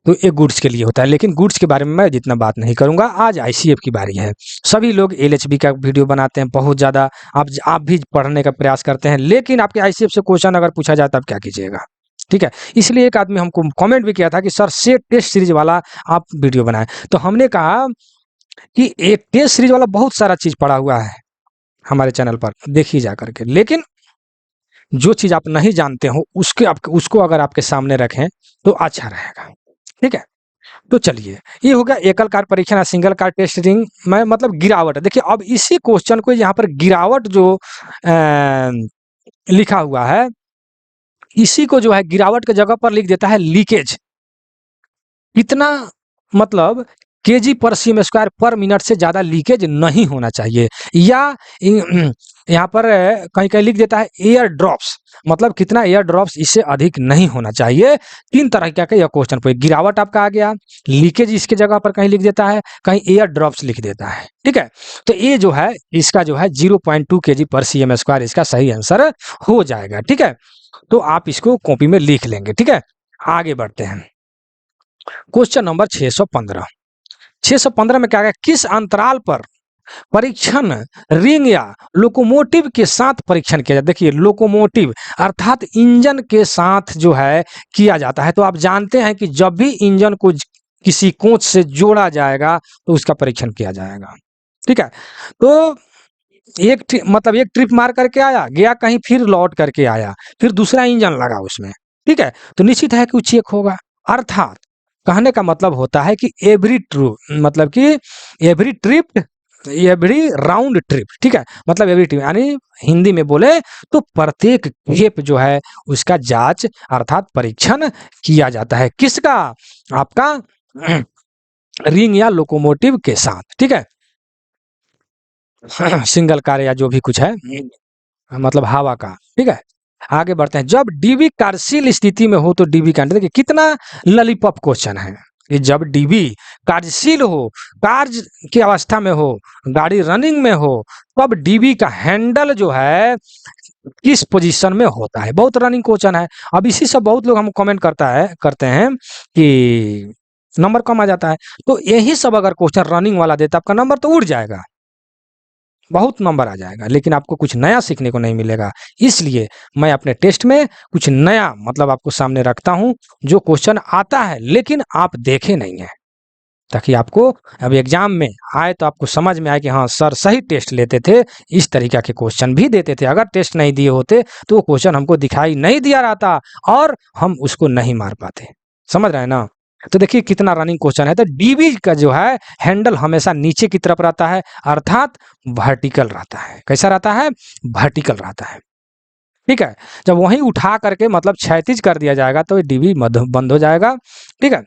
तो ये गुड्स के लिए होता है, लेकिन गुड्स के बारे में मैं जितना बात नहीं करूंगा। आज आईसीएफ की बारी है। सभी लोग एलएचबी का वीडियो बनाते हैं बहुत ज़्यादा, आप भी पढ़ने का प्रयास करते हैं, लेकिन आपके आईसीएफ से क्वेश्चन अगर पूछा जाए तब क्या कीजिएगा। ठीक है, इसलिए एक आदमी हमको कमेंट भी किया था कि सर सेट टेस्ट सीरीज वाला आप वीडियो बनाएं, तो हमने कहा कि एक टेस्ट सीरीज वाला बहुत सारा चीज पड़ा हुआ है हमारे चैनल पर, देखिए जा करके, लेकिन जो चीज आप नहीं जानते हो उसको अगर आपके सामने रखें तो अच्छा रहेगा। ठीक है, तो चलिए ये हो गया एकल कार परीक्षण, सिंगल कार टेस्ट रिंग में मतलब गिरावट। देखिए अब इसी क्वेश्चन को यहाँ पर गिरावट जो लिखा हुआ है, इसी को जो है गिरावट के जगह पर लिख देता है लीकेज। कितना, मतलब केजी पर सीएम स्क्वायर पर मिनट से ज्यादा लीकेज नहीं होना चाहिए, या यहाँ पर कहीं कहीं लिख देता है एयर ड्रॉप्स, मतलब कितना एयर ड्रॉप्स, इससे अधिक नहीं होना चाहिए। 3 तरह का यह क्वेश्चन पर गिरावट आपका आ गया, लीकेज इसके जगह पर कहीं लिख देता है, कहीं एयर ड्रॉप्स लिख देता है। ठीक है, तो ये जो है इसका जो है 0.2 kg पर सीएम स्क्वायर इसका सही आंसर हो जाएगा। ठीक है, तो आप इसको कॉपी में लिख लेंगे। ठीक है, आगे बढ़ते हैं। क्वेश्चन नंबर 615 में क्या है, किस अंतराल पर परीक्षण रिंग या लोकोमोटिव के साथ परीक्षण किया जाता है। देखिए लोकोमोटिव अर्थात इंजन के साथ जो है किया जाता है, तो आप जानते हैं कि जब भी इंजन को किसी कोच से जोड़ा जाएगा तो उसका परीक्षण किया जाएगा। ठीक है, तो एक ट्रिप मार करके आया गया कहीं, फिर लौट करके आया, फिर दूसरा इंजन लगा उसमें। ठीक है, तो निश्चित है कि वो चेक होगा। अर्थात कहने का मतलब होता है कि मतलब कि एवरी राउंड ट्रिप। ठीक है, मतलब एवरी ट्रिप यानी हिंदी में बोले तो प्रत्येक ट्रिप जो है उसका जांच अर्थात परीक्षण किया जाता है, किसका, आपका रिंग या लोकोमोटिव के साथ। ठीक है, सिंगल कार या जो भी कुछ है, मतलब हवा का। ठीक है, आगे बढ़ते हैं। जब डीबी कार्यशील स्थिति में हो तो डीबी का, देखिए कितना ललीपॉप क्वेश्चन है कि जब डीबी कार्यशील हो, कार्य की अवस्था में हो, गाड़ी रनिंग में हो, तब डीबी का हैंडल जो है किस पोजीशन में होता है। बहुत रनिंग क्वेश्चन है। अब इसी से बहुत लोग हमको कमेंट करते हैं कि नंबर कम आ जाता है। तो यही सब अगर क्वेश्चन रनिंग वाला देता, आपका नंबर तो उड़ जाएगा, बहुत नंबर आ जाएगा, लेकिन आपको कुछ नया सीखने को नहीं मिलेगा। इसलिए मैं अपने टेस्ट में कुछ नया मतलब आपको सामने रखता हूं, जो क्वेश्चन आता है लेकिन आप देखे नहीं है, ताकि आपको अब एग्जाम में आए तो आपको समझ में आए कि हाँ सर सही टेस्ट लेते थे, इस तरीका के क्वेश्चन भी देते थे। अगर टेस्ट नहीं दिए होते तो वो क्वेश्चन हमको दिखाई नहीं दिया रहता और हम उसको नहीं मार पाते। समझ रहे हैं ना? तो देखिए कितना रनिंग क्वेश्चन है। तो डीबी का जो है हैंडल हमेशा नीचे की तरफ रहता है, अर्थात वर्टिकल रहता है। कैसा रहता है? वर्टिकल रहता है। ठीक है, जब वहीं उठा करके मतलब क्षैतिज कर दिया जाएगा तो डीबी बंद हो जाएगा। ठीक है,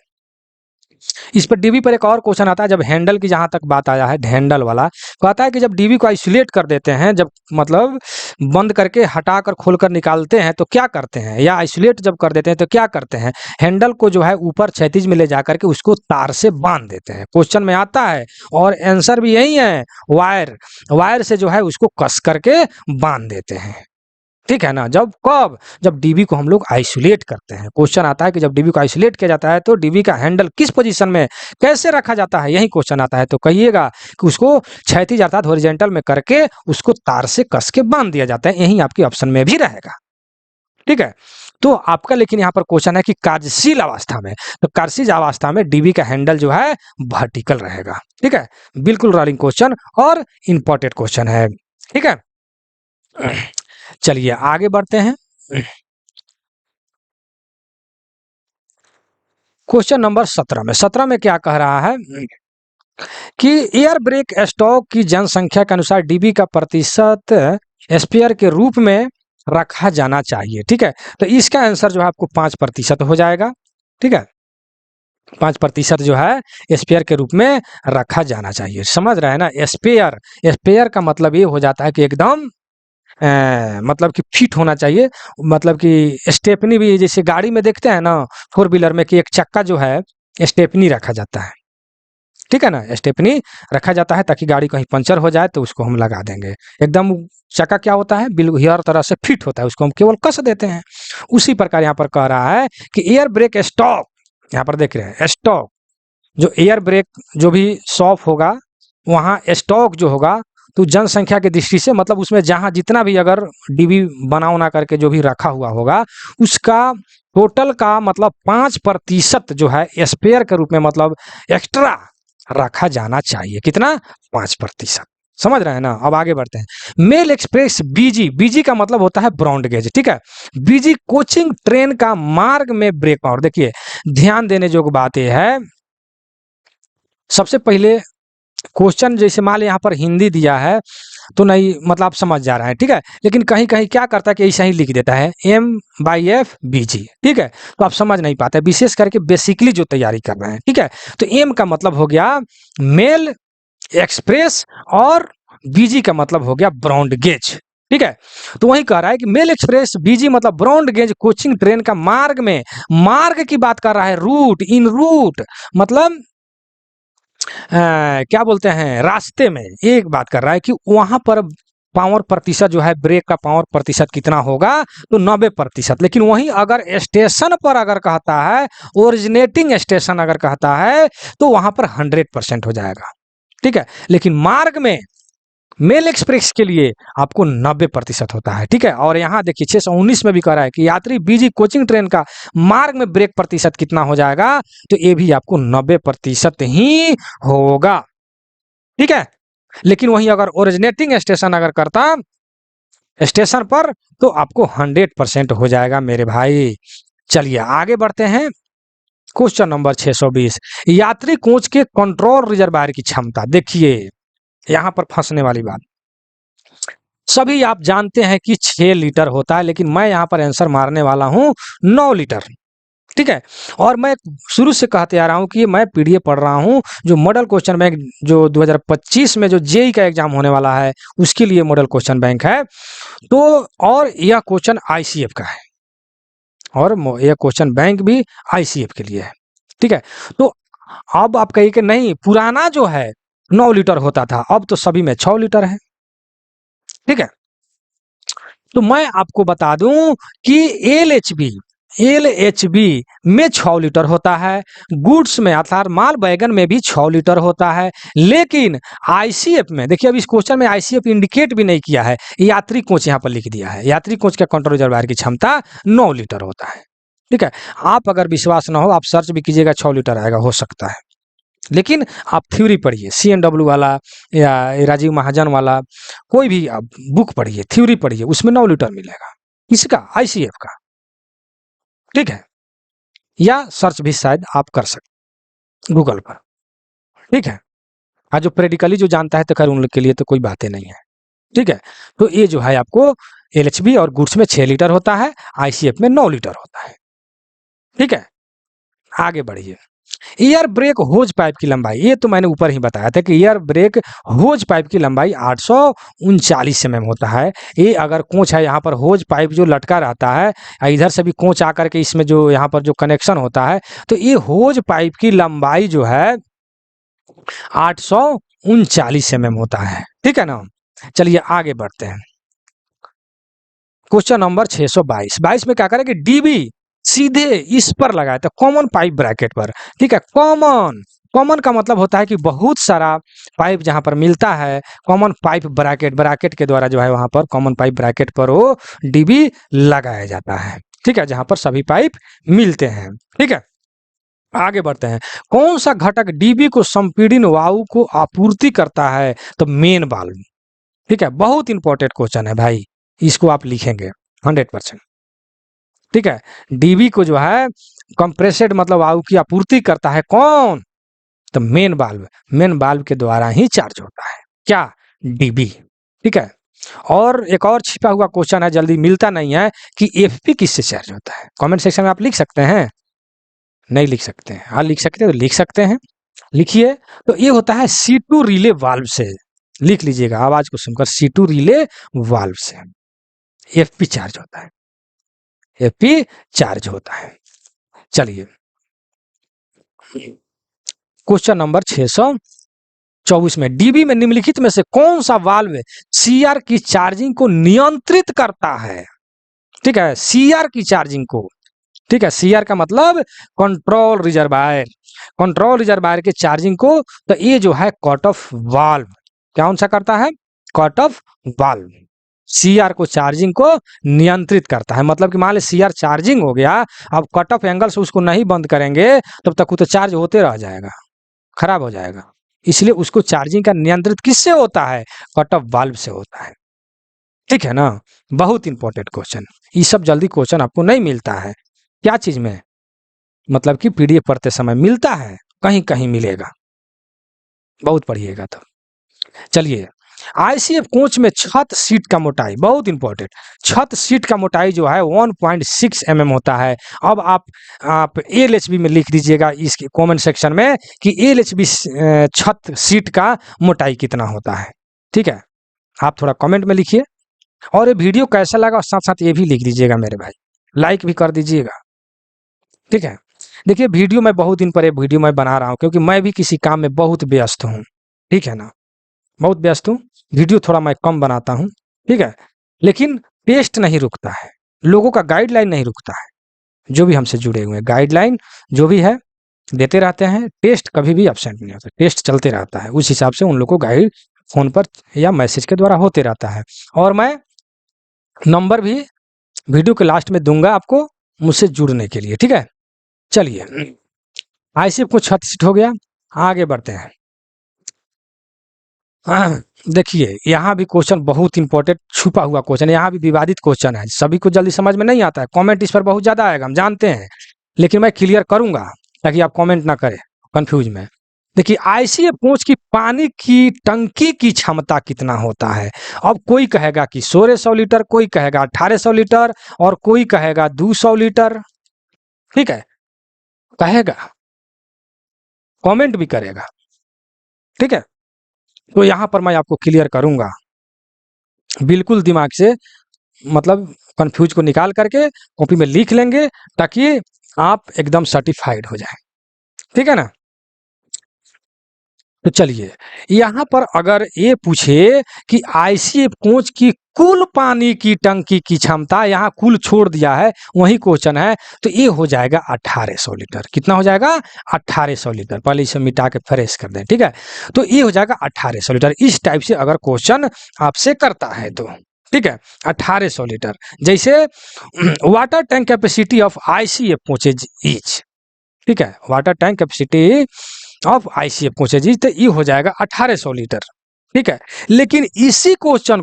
इस पर डीबी पर एक और क्वेश्चन आता है, जब हैंडल की जहां तक बात आया है, हैंडल वाला कहता है कि जब डीबी को आइसोलेट कर देते हैं, जब मतलब बंद करके हटा कर खोल कर निकालते हैं तो क्या करते हैं, या आइसोलेट जब कर देते हैं तो क्या करते हैं? हैंडल को जो है ऊपर क्षैतिज में ले जाकर के उसको तार से बांध देते हैं। क्वेश्चन में आता है और आंसर भी यही है, वायर, वायर से जो है उसको कस करके बांध देते हैं। ठीक है ना? जब कब? जब डीबी को हम लोग आइसोलेट करते हैं। क्वेश्चन आता है कि जब डीबी को आइसोलेट किया जाता है तो डीबी का हैंडल किस पोजीशन में कैसे रखा जाता है, यही क्वेश्चन आता है। तो कहिएगा कि उसको क्षैतिज अर्थात हॉरिजॉन्टल में करके उसको तार से कस के बांध दिया जाता है। यही आपके ऑप्शन में भी रहेगा। ठीक है, तो आपका लेकिन यहाँ पर क्वेश्चन है कि कार्यशील अवस्था में, तो कार्यशील अवस्था में डीबी का हैंडल जो है वर्टिकल रहेगा। ठीक है, बिल्कुल रनिंग क्वेश्चन और इंपॉर्टेंट क्वेश्चन है। ठीक है, चलिए आगे बढ़ते हैं। क्वेश्चन नंबर 17 में, 17 में क्या कह रहा है कि एयर ब्रेक स्टॉक की जनसंख्या के अनुसार डीबी का प्रतिशत स्पेयर के रूप में रखा जाना चाहिए। ठीक है, तो इसका आंसर जो है आपको 5% हो जाएगा। ठीक है, 5% जो है स्पेयर के रूप में रखा जाना चाहिए। समझ रहे हैं ना? स्पेयर, स्पेयर का मतलब ये हो जाता है कि एकदम मतलब कि फिट होना चाहिए। मतलब कि स्टेपनी भी जैसे गाड़ी में देखते हैं ना, फोर व्हीलर में, कि एक चक्का जो है स्टेपनी रखा जाता है। ठीक है ना? स्टेपनी रखा जाता है ताकि गाड़ी कहीं पंचर हो जाए तो उसको हम लगा देंगे। एकदम चक्का क्या होता है, बिल्कुल हर तरह से फिट होता है, उसको हम केवल कस देते हैं। उसी प्रकार यहाँ पर कह रहा है कि एयर ब्रेक स्टॉक, यहाँ पर देख रहे हैं स्टॉक, जो एयर ब्रेक जो भी शॉप होगा वहाँ स्टॉक जो होगा, तो जनसंख्या की दृष्टि से मतलब उसमें जहाँ जितना भी अगर डीबी बना उना करके जो भी रखा हुआ होगा उसका टोटल का मतलब 5% जो है स्पेयर के रूप में मतलब एक्स्ट्रा रखा जाना चाहिए। कितना? 5%। समझ रहे हैं ना? अब आगे बढ़ते हैं। मेल एक्सप्रेस बीजी, बीजी का मतलब होता है ब्रॉड गेज। ठीक है, बीजी कोचिंग ट्रेन का मार्ग में ब्रेक पावर। देखिए ध्यान देने जोग बात यह है, सबसे पहले क्वेश्चन जैसे मान लें यहाँ पर हिंदी दिया है तो नहीं मतलब आप समझ जा रहे हैं। ठीक है, लेकिन कहीं कहीं क्या करता है कि ऐसा ही लिख देता है M/F/BG। ठीक है, तो आप समझ नहीं पाते, विशेष करके बेसिकली जो तैयारी कर रहे हैं। ठीक है, तो M का मतलब हो गया मेल एक्सप्रेस और बीजी का मतलब हो गया ब्रॉड गेज। ठीक है, तो वही कह रहा है कि मेल एक्सप्रेस बीजी मतलब ब्रॉड गेज कोचिंग ट्रेन का मार्ग में, मार्ग की बात कर रहा है, रूट, इन रूट मतलब क्या बोलते हैं, रास्ते में एक बात कर रहा है कि वहां पर पावर प्रतिशत जो है, ब्रेक का पावर प्रतिशत कितना होगा, तो 90%। लेकिन वहीं अगर स्टेशन पर अगर कहता है, ओरिजिनेटिंग स्टेशन अगर कहता है तो वहां पर 100% हो जाएगा। ठीक है, लेकिन मार्ग में मेल एक्सप्रेस के लिए आपको 90% होता है। ठीक है, और यहाँ देखिए 619 में भी कह रहा है कि यात्री बीजी कोचिंग ट्रेन का मार्ग में ब्रेक प्रतिशत कितना हो जाएगा, तो ये भी आपको 90% ही होगा। ठीक है, लेकिन वहीं अगर ओरिजिनेटिंग स्टेशन अगर करता स्टेशन पर तो आपको 100% हो जाएगा मेरे भाई। चलिए आगे बढ़ते हैं। क्वेश्चन नंबर 620, यात्री कोच के कंट्रोल रिजर्वायर की क्षमता। देखिए यहाँ पर फंसने वाली बात, सभी आप जानते हैं कि 6 लीटर होता है, लेकिन मैं यहाँ पर आंसर मारने वाला हूँ 9 लीटर। ठीक है, और मैं शुरू से कहते आ रहा हूँ कि मैं पीडीएफ पढ़ रहा हूँ, जो मॉडल क्वेश्चन बैंक जो 2025 में जो जेई का एग्जाम होने वाला है उसके लिए मॉडल क्वेश्चन बैंक है। तो और यह क्वेश्चन आईसीएफ का है, और यह क्वेश्चन बैंक भी आईसीएफ के लिए है। ठीक है, तो अब आप कहिए कि नहीं, पुराना जो है 9 लीटर होता था, अब तो सभी में 6 लीटर है। ठीक है, तो मैं आपको बता दूं कि एलएचबी, LHB में 6 लीटर होता है, गुड्स में अर्थात माल बैगन में भी 6 लीटर होता है, लेकिन ICF में देखिए, अब इस क्वेश्चन में ICF इंडिकेट भी नहीं किया है, यात्री कोच यहाँ पर लिख दिया है। यात्री कोच का कंट्रोल रिजर्वायर की क्षमता 9 लीटर होता है। ठीक है, आप अगर विश्वास ना हो आप सर्च भी कीजिएगा, 6 लीटर आएगा, हो सकता है, लेकिन आप थ्योरी पढ़िए, CNW वाला या राजीव महाजन वाला कोई भी आप बुक पढ़िए, थ्योरी पढ़िए, उसमें 9 लीटर मिलेगा। इसका ICF का, ठीक है, या सर्च भी शायद आप कर सकते गूगल पर, ठीक है। आज जो प्रेडिकली जो जानता है तो खैर उन लोग के लिए तो कोई बातें नहीं है, ठीक है। तो ये जो है आपको LHB और गुड्स में 6 लीटर होता है, ICF में 9 लीटर होता है, ठीक है। आगे बढ़िए, एयर ब्रेक होज पाइप की लंबाई, ये तो मैंने ऊपर ही बताया था कि एयर ब्रेक होज पाइप की लंबाई 839 mm होता है। ये अगर कोच है, यहाँ पर होज पाइप जो लटका रहता है, इधर से भी कोच आकर के इसमें जो यहाँ पर जो कनेक्शन होता है, तो ये होज पाइप की लंबाई जो है 839 mm होता है, ठीक है ना। चलिए आगे बढ़ते हैं, क्वेश्चन नंबर 622 में क्या करें कि डीबी सीधे इस पर लगाया था, कॉमन पाइप ब्रैकेट पर, ठीक है। कॉमन का मतलब होता है कि बहुत सारा पाइप जहां पर मिलता है, कॉमन पाइप ब्रैकेट के द्वारा जो है वहां पर कॉमन पाइप ब्रैकेट पर वो डीबी लगाया जाता है, ठीक है, जहां पर सभी पाइप मिलते हैं, ठीक है। आगे बढ़ते हैं, कौन सा घटक डीबी को संपीड़ित वायु को आपूर्ति करता है, तो मेन वाल्व, ठीक है। बहुत इंपॉर्टेंट क्वेश्चन है भाई, इसको आप लिखेंगे 100%, ठीक है। डीबी को जो है कंप्रेसेड मतलब वायु की आपूर्ति करता है कौन, तो मेन वाल्व के द्वारा ही चार्ज होता है, क्या, डीबी, ठीक है। और एक और छिपा हुआ क्वेश्चन है, जल्दी मिलता नहीं है, कि एफपी किससे चार्ज होता है। कमेंट सेक्शन में आप लिख सकते हैं, नहीं लिख सकते हैं, हाँ लिख सकते हैं तो लिख सकते हैं, लिखिए। तो ये होता है C2 रिले वाल्व से, लिख लीजिएगा आवाज को सुनकर, C2 रिले वाल्व से एफपी चार्ज होता है, एफपी चार्ज होता है। चलिए क्वेश्चन नंबर 624 में, डीबी में निम्नलिखित में से कौन सा वाल्व सीआर की चार्जिंग को नियंत्रित करता है, ठीक है, सीआर की चार्जिंग को, ठीक है। सीआर का मतलब कंट्रोल रिजर्वायर के चार्जिंग को, तो ये जो है कट ऑफ वाल्व, कौन सा करता है, कट ऑफ वाल्व सीआर को चार्जिंग को नियंत्रित करता है। मतलब कि मान लीजिए सीआर चार्जिंग हो गया, अब कट ऑफ एंगल से उसको नहीं बंद करेंगे तब तक वो तो चार्ज होते रह जाएगा, खराब हो जाएगा, इसलिए उसको चार्जिंग का नियंत्रित किससे होता है, कट ऑफ वाल्व से होता है, ठीक है ना। बहुत इंपॉर्टेंट क्वेश्चन, ये सब जल्दी क्वेश्चन आपको नहीं मिलता है, क्या चीज में, मतलब कि पीडीएफ पढ़ते समय मिलता है, कहीं कहीं मिलेगा, बहुत पढ़िएगा तो। चलिए आईसीएफ कोच में छत सीट का मोटाई, बहुत इंपॉर्टेंट, छत सीट का मोटाई जो है 1.6 mm होता है। अब आप एलएचबी में लिख दीजिएगा इसके कमेंट सेक्शन में कि एलएचबी छत सीट का मोटाई कितना होता है, ठीक है। आप थोड़ा कमेंट में लिखिए, और ये वीडियो कैसा लगा और साथ साथ ये भी लिख दीजिएगा मेरे भाई, लाइक भी कर दीजिएगा, ठीक है। देखिए वीडियो मैं बहुत दिन पर ये वीडियो मैं बना रहा हूँ, क्योंकि मैं भी किसी काम में बहुत व्यस्त हूँ, ठीक है ना, बहुत व्यस्त हूँ, वीडियो थोड़ा मैं कम बनाता हूँ, ठीक है। लेकिन टेस्ट नहीं रुकता है, लोगों का गाइडलाइन नहीं रुकता है, जो भी हमसे जुड़े हुए हैं गाइडलाइन जो भी है देते रहते हैं, टेस्ट कभी भी एब्सेंट नहीं होता, टेस्ट चलते रहता है, उस हिसाब से उन लोग को गाइड फोन पर या मैसेज के द्वारा होते रहता है। और मैं नंबर भी वीडियो के लास्ट में दूंगा आपको मुझसे जुड़ने के लिए, ठीक है। चलिए आईसीएफ को 36 हो गया, आगे बढ़ते हैं। देखिए यहाँ भी क्वेश्चन बहुत इंपॉर्टेंट छुपा हुआ क्वेश्चन है, यहाँ भी विवादित क्वेश्चन है, सभी को जल्दी समझ में नहीं आता है, कमेंट इस पर बहुत ज्यादा आएगा हम जानते हैं, लेकिन मैं क्लियर करूंगा ताकि आप कमेंट ना करें कंफ्यूज में। देखिए आईसीएफ कोच की पानी की टंकी की क्षमता कितना होता है। अब कोई कहेगा कि 1600 लीटर, कोई कहेगा 1800 लीटर, और कोई कहेगा 200 लीटर, ठीक है, कहेगा, कमेंट भी करेगा, ठीक है। तो यहां पर मैं आपको क्लियर करूंगा बिल्कुल दिमाग से, मतलब कंफ्यूज को निकाल करके कॉपी में लिख लेंगे ताकि आप एकदम सर्टिफाइड हो जाए, ठीक है ना। तो चलिए यहाँ पर अगर ये पूछे कि आईसीएफ कोच की कुल पानी की टंकी की क्षमता, यहाँ कुल छोड़ दिया है, वही क्वेश्चन है, तो ये हो जाएगा 1800 लीटर। कितना हो जाएगा? 1800 लीटर। पहले इसे मिटा के फ्रेश कर दें, ठीक है। तो ये हो जाएगा 1800 लीटर। इस टाइप से अगर क्वेश्चन आपसे करता है तो, ठीक है, 1800 लीटर। जैसे water tank capacity of ICF coaches is, ठीक है, water tank capacity of ICF coaches is, तो ये हो जाएगा 1800 लीटर, ठीक है। लेकिन इसी क्वेश्चन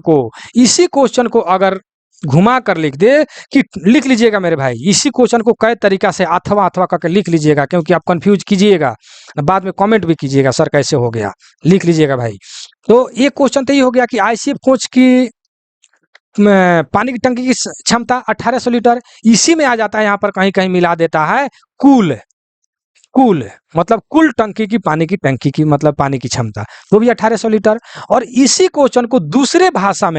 को अगर घुमा कर लिख दे कि, लिख लीजिएगा मेरे भाई, इसी क्वेश्चन को कई तरीका से अथवा अथवा करके लिख लीजिएगा, क्योंकि आप कंफ्यूज कीजिएगा, बाद में कमेंट भी कीजिएगा सर कैसे हो गया, लिख लीजिएगा भाई। तो ये क्वेश्चन तो ये हो गया कि आईसीएफ कोच की पानी की टंकी की क्षमता 1800 लीटर। इसी में आ जाता है, यहाँ पर कहीं कहीं मिला देता है कुल मतलब कुल टंकी की पानी की मतलब पानी की क्षमता, वो भी 1800 लीटर। और इसी क्वेश्चन को दूसरे भाषा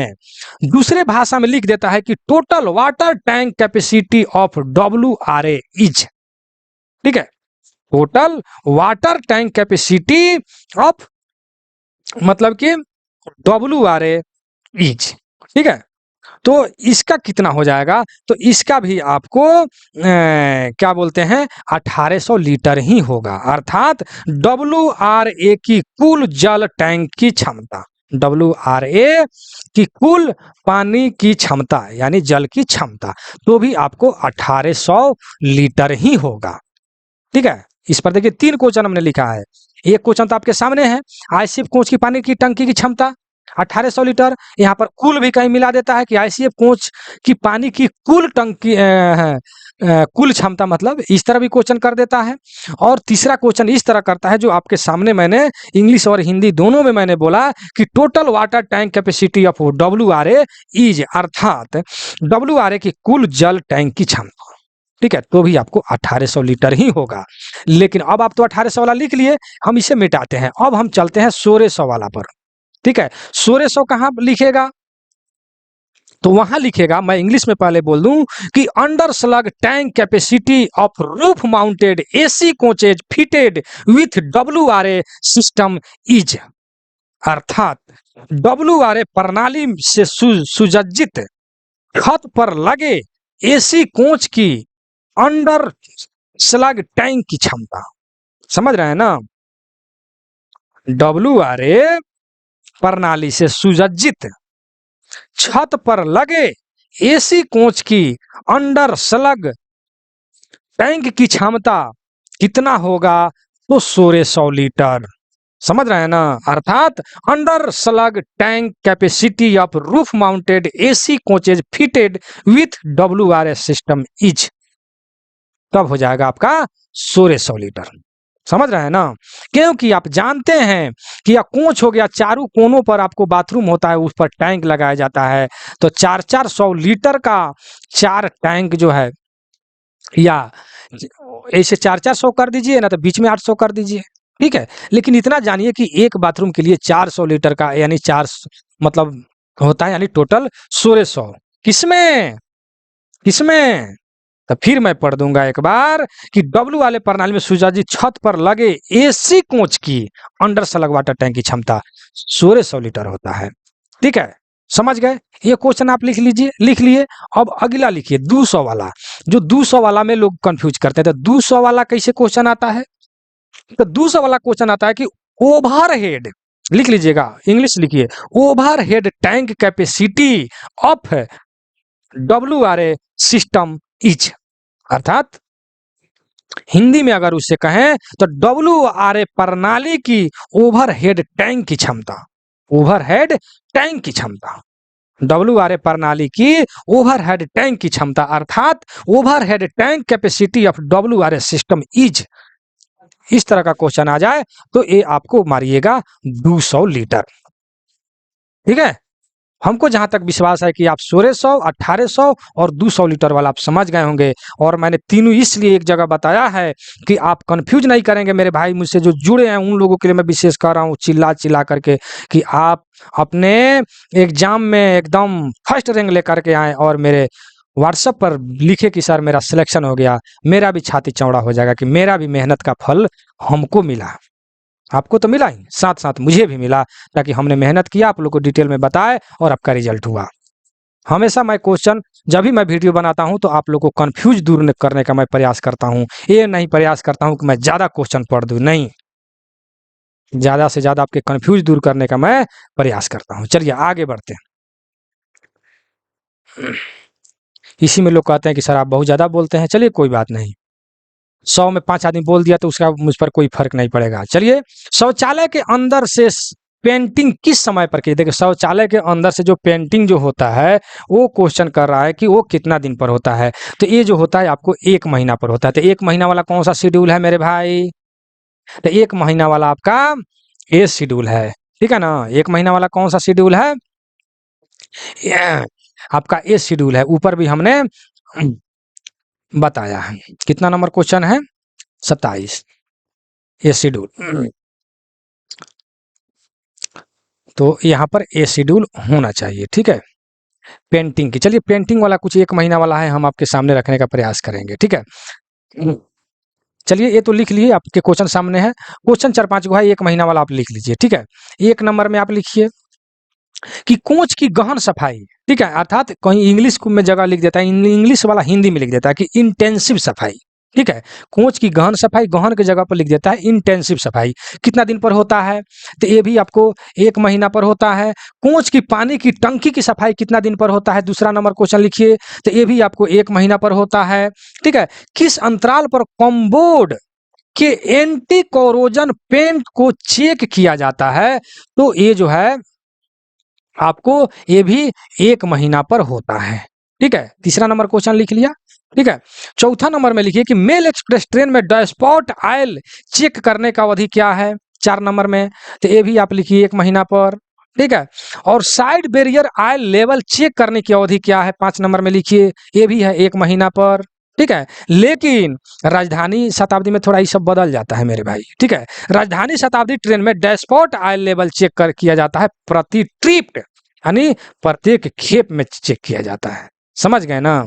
में लिख देता है कि total water tank capacity of WRA is, ठीक है, total water tank capacity of मतलब कि WRA इज, ठीक है। तो इसका कितना हो जाएगा? तो इसका भी आपको क्या बोलते हैं, 1800 लीटर ही होगा। अर्थात WRA की कुल जल टैंक की क्षमता, WRA की कुल पानी की क्षमता यानी जल की क्षमता, तो भी आपको 1800 लीटर ही होगा, ठीक है। इस पर देखिए 3 क्वेश्चन हमने लिखा है। एक क्वेश्चन तो आपके सामने है, आईसीएफ कोच की पानी की टंकी की क्षमता 1800 लीटर। यहाँ पर कुल भी कहीं मिला देता है कि आईसीएफ कोच की पानी की कुल टंकी कुल क्षमता, मतलब इस तरह भी क्वेश्चन कर देता है। और तीसरा क्वेश्चन इस तरह करता है, जो आपके सामने मैंने इंग्लिश और हिंदी दोनों में मैंने बोला कि total water tank capacity of WRA is, अर्थात WRA की कुल जल टैंक की क्षमता, ठीक है, तो भी आपको 1800 लीटर ही होगा। लेकिन अब आप तो 1800 वाला लिख लिए, हम इसे मिटाते हैं। अब हम चलते हैं 1600 वाला पर, ठीक है। 1600 कहाँ लिखेगा? तो वहां लिखेगा, मैं इंग्लिश में पहले बोल दूं कि under slug tank capacity of roof mounted AC coaches fitted with WRA system is, अर्थात WRA प्रणाली से सुसज्जित छत पर लगे एसी कोच की अंडर स्लग टैंक की क्षमता, समझ रहे हैं ना, WRA प्रणाली से सुसज्जित छत पर लगे एसी कोच की अंडर स्लग टैंक की क्षमता कितना होगा? तो 1600 लीटर, समझ रहे हैं ना। अर्थात under slug tank capacity of roof mounted AC coaches fitted with WRA system is, तब हो जाएगा आपका 1600 लीटर, समझ रहे हैं ना। क्योंकि आप जानते हैं कि यह कोच हो गया, चारों कोनों पर आपको बाथरूम होता है, उस पर टैंक लगाया जाता है, तो 400 लीटर का 4 टैंक जो है, या ऐसे 400 कर दीजिए ना, तो बीच में 800 कर दीजिए, ठीक है। लेकिन इतना जानिए कि एक बाथरूम के लिए 400 लीटर का यानी 4 मतलब होता है, यानी टोटल 1600। किसमें किसमें तो फिर मैं पढ़ दूंगा एक बार कि WRA प्रणाली में सुसज्जित छत पर लगे एसी कोच की अंडर स्लग वाटर टैंक की क्षमता 1600 लीटर होता है, ठीक है, समझ गए। ये क्वेश्चन आप लिख लिए। अब अगला लिखिए 200 वाला। जो 200 वाला में लोग कंफ्यूज करते हैं, तो 200 वाला कैसे क्वेश्चन आता है? तो 200 वाला क्वेश्चन आता है कि ओवरहेड, लिख लीजिएगा, इंग्लिश लिखिए, overhead tank capacity of WRA system is, अर्थात हिंदी में अगर उसे कहें तो WRA प्रणाली की ओवरहेड टैंक की क्षमता, ओवरहेड टैंक की क्षमता, WRA प्रणाली की ओवरहेड टैंक की क्षमता, अर्थात overhead tank capacity of WRA system is. इस तरह का क्वेश्चन आ जाए तो ये आपको मारिएगा 200 लीटर, ठीक है। हमको जहां तक विश्वास है कि आप 1600, 1800 और 200 लीटर वाला आप समझ गए होंगे। और मैंने तीनों इसलिए एक जगह बताया है कि आप कंफ्यूज नहीं करेंगे मेरे भाई। मुझसे जो जुड़े हैं उन लोगों के लिए मैं विशेष कर रहा हूँ, चिल्ला करके, कि आप अपने एग्जाम में एकदम फर्स्ट रैंक लेकर के आए और मेरे व्हाट्सएप पर लिखे कि सर मेरा सिलेक्शन हो गया। मेरा भी छाती चौड़ा हो जाएगा कि मेरा भी मेहनत का फल हमको मिला। आपको तो मिला ही, साथ साथ मुझे भी मिला, ताकि हमने मेहनत किया, आप लोग को डिटेल में बताए और आपका रिजल्ट हुआ। हमेशा मैं क्वेश्चन जब भी मैं वीडियो बनाता हूं तो आप लोग को कंफ्यूज दूर करने का मैं प्रयास करता हूं। ये नहीं प्रयास करता हूं कि मैं ज़्यादा क्वेश्चन पढ़ दूं, नहीं, ज़्यादा से ज़्यादा आपके कंफ्यूज दूर करने का मैं प्रयास करता हूं। चलिए आगे बढ़ते हैं। इसी में लोग कहते हैं कि सर आप बहुत ज़्यादा बोलते हैं। चलिए कोई बात नहीं, 100 में 5 आदमी बोल दिया तो उसका मुझ पर कोई फर्क नहीं पड़ेगा। चलिए, शौचालय के अंदर से पेंटिंग किस समय पर की? देखिए, शौचालय के अंदर से जो पेंटिंग जो होता है वो क्वेश्चन कर रहा है कि वो कितना दिन पर होता है। तो ये जो होता है आपको 1 महीना पर होता है। तो 1 महीना वाला कौन सा शेड्यूल है मेरे भाई? तो 1 महीना वाला आपका ए शेड्यूल है, ठीक है ना। 1 महीना वाला कौन सा शेड्यूल है? आपका ए शेड्यूल है। ऊपर भी हमने बताया है। कितना नंबर क्वेश्चन है? 27, ए शेड्यूल। तो यहाँ पर ए शेड्यूल होना चाहिए, ठीक है। पेंटिंग की, चलिए पेंटिंग वाला कुछ 1 महीना वाला है, हम आपके सामने रखने का प्रयास करेंगे, ठीक है। चलिए ये तो लिख लिए, आपके क्वेश्चन सामने है। क्वेश्चन 4-5 को है, 1 महीना वाला आप लिख लीजिए, ठीक है। 1 नंबर में आप लिखिए कि कोच की गहन सफाई, ठीक है, अर्थात कहीं इंग्लिश में जगह लिख देता है, इंग्लिश वाला हिंदी में लिख देता है कि इंटेंसिव सफाई, ठीक है। कोच की गहन सफाई, गहन की जगह पर लिख देता है इंटेंसिव सफाई। कितना दिन पर होता है? तो ये भी आपको 1 महीना पर होता है। कोच की पानी की टंकी की सफाई कितना दिन पर होता है? दूसरा नंबर क्वेश्चन लिखिए, तो ये भी आपको 1 महीना पर होता है, ठीक है। किस अंतराल पर कॉमबोर्ड के एंटी कोरोजन पेंट को चेक किया जाता है? तो ये जो है आपको ये भी 1 महीना पर होता है, ठीक है। तीसरा नंबर क्वेश्चन लिख लिया, ठीक है। चौथा नंबर में लिखिए कि मेल एक्सप्रेस ट्रेन में डैशबोर्ड ऑयल चेक करने का अवधि क्या है? 4 नंबर में, तो ये भी आप लिखिए 1 महीना पर, ठीक है। और side barrier oil level check करने की अवधि क्या है? 5 नंबर में लिखिए, ये भी है 1 महीना पर, ठीक है। लेकिन राजधानी शताब्दी में थोड़ा ये सब बदल जाता है मेरे भाई, ठीक है। राजधानी शताब्दी ट्रेन में डैशबोर्ड ऑयल लेवल चेक कर किया जाता है प्रति ट्रिप, यानी प्रत्येक खेप में चेक किया जाता है, समझ गए ना।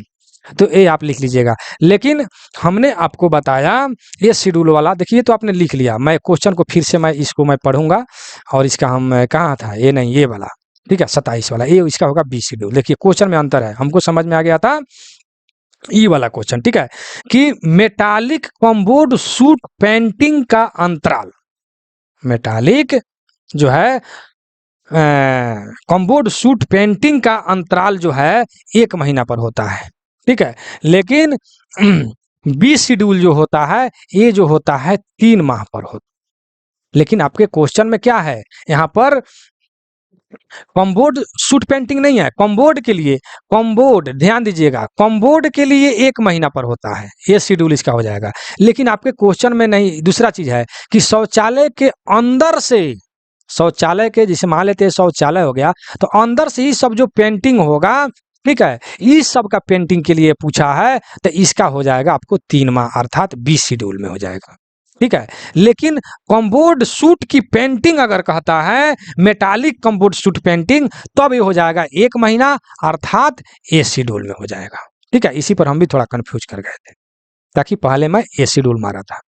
तो ये आप लिख लीजिएगा। लेकिन हमने आपको बताया ये शेड्यूल वाला, देखिए तो आपने लिख लिया। मैं क्वेश्चन को फिर से मैं इसको मैं पढ़ूंगा, और इसका हम कहाँ था, ये नहीं, ये वाला, ठीक है, 27 वाला, ये इसका होगा बी शेड्यूल। देखिए क्वेश्चन में अंतर है, हमको समझ में आ गया था ई वाला क्वेश्चन, ठीक है, कि मेटालिक कॉम्बोर्ड सूट पेंटिंग का अंतराल, मेटालिक जो है कॉम्बोर्ड सूट पेंटिंग का अंतराल जो है 1 महीना पर होता है, ठीक है। लेकिन बी शेड्यूल जो होता है ये जो होता है 3 माह पर होता है। लेकिन आपके क्वेश्चन में क्या है, यहाँ पर कॉम्बोर्ड सूट पेंटिंग नहीं है, कॉम्बोर्ड के लिए, कॉम्बोर्ड ध्यान दीजिएगा, कॉम्बोर्ड के लिए 1 महीना पर होता है, ये शेड्यूल इसका हो जाएगा। लेकिन आपके क्वेश्चन में नहीं, दूसरा चीज है कि शौचालय के अंदर से, शौचालय के, जैसे मान लेते हैं शौचालय हो गया, तो अंदर से ही सब जो पेंटिंग होगा, ठीक है, इस सब का पेंटिंग के लिए पूछा है, तो इसका हो जाएगा आपको 3 माह, अर्थात 20 शेड्यूल में हो जाएगा, ठीक है। लेकिन कॉम्बोर्ड सूट की पेंटिंग अगर कहता है, मेटालिक कॉम्बोर्ड सूट पेंटिंग, तब ये हो जाएगा 1 महीना, अर्थात ए शेड्यूल में हो जाएगा, ठीक है। इसी पर हम भी थोड़ा कंफ्यूज कर गए थे, ताकि पहले मैं ए शेड्यूल मारा था,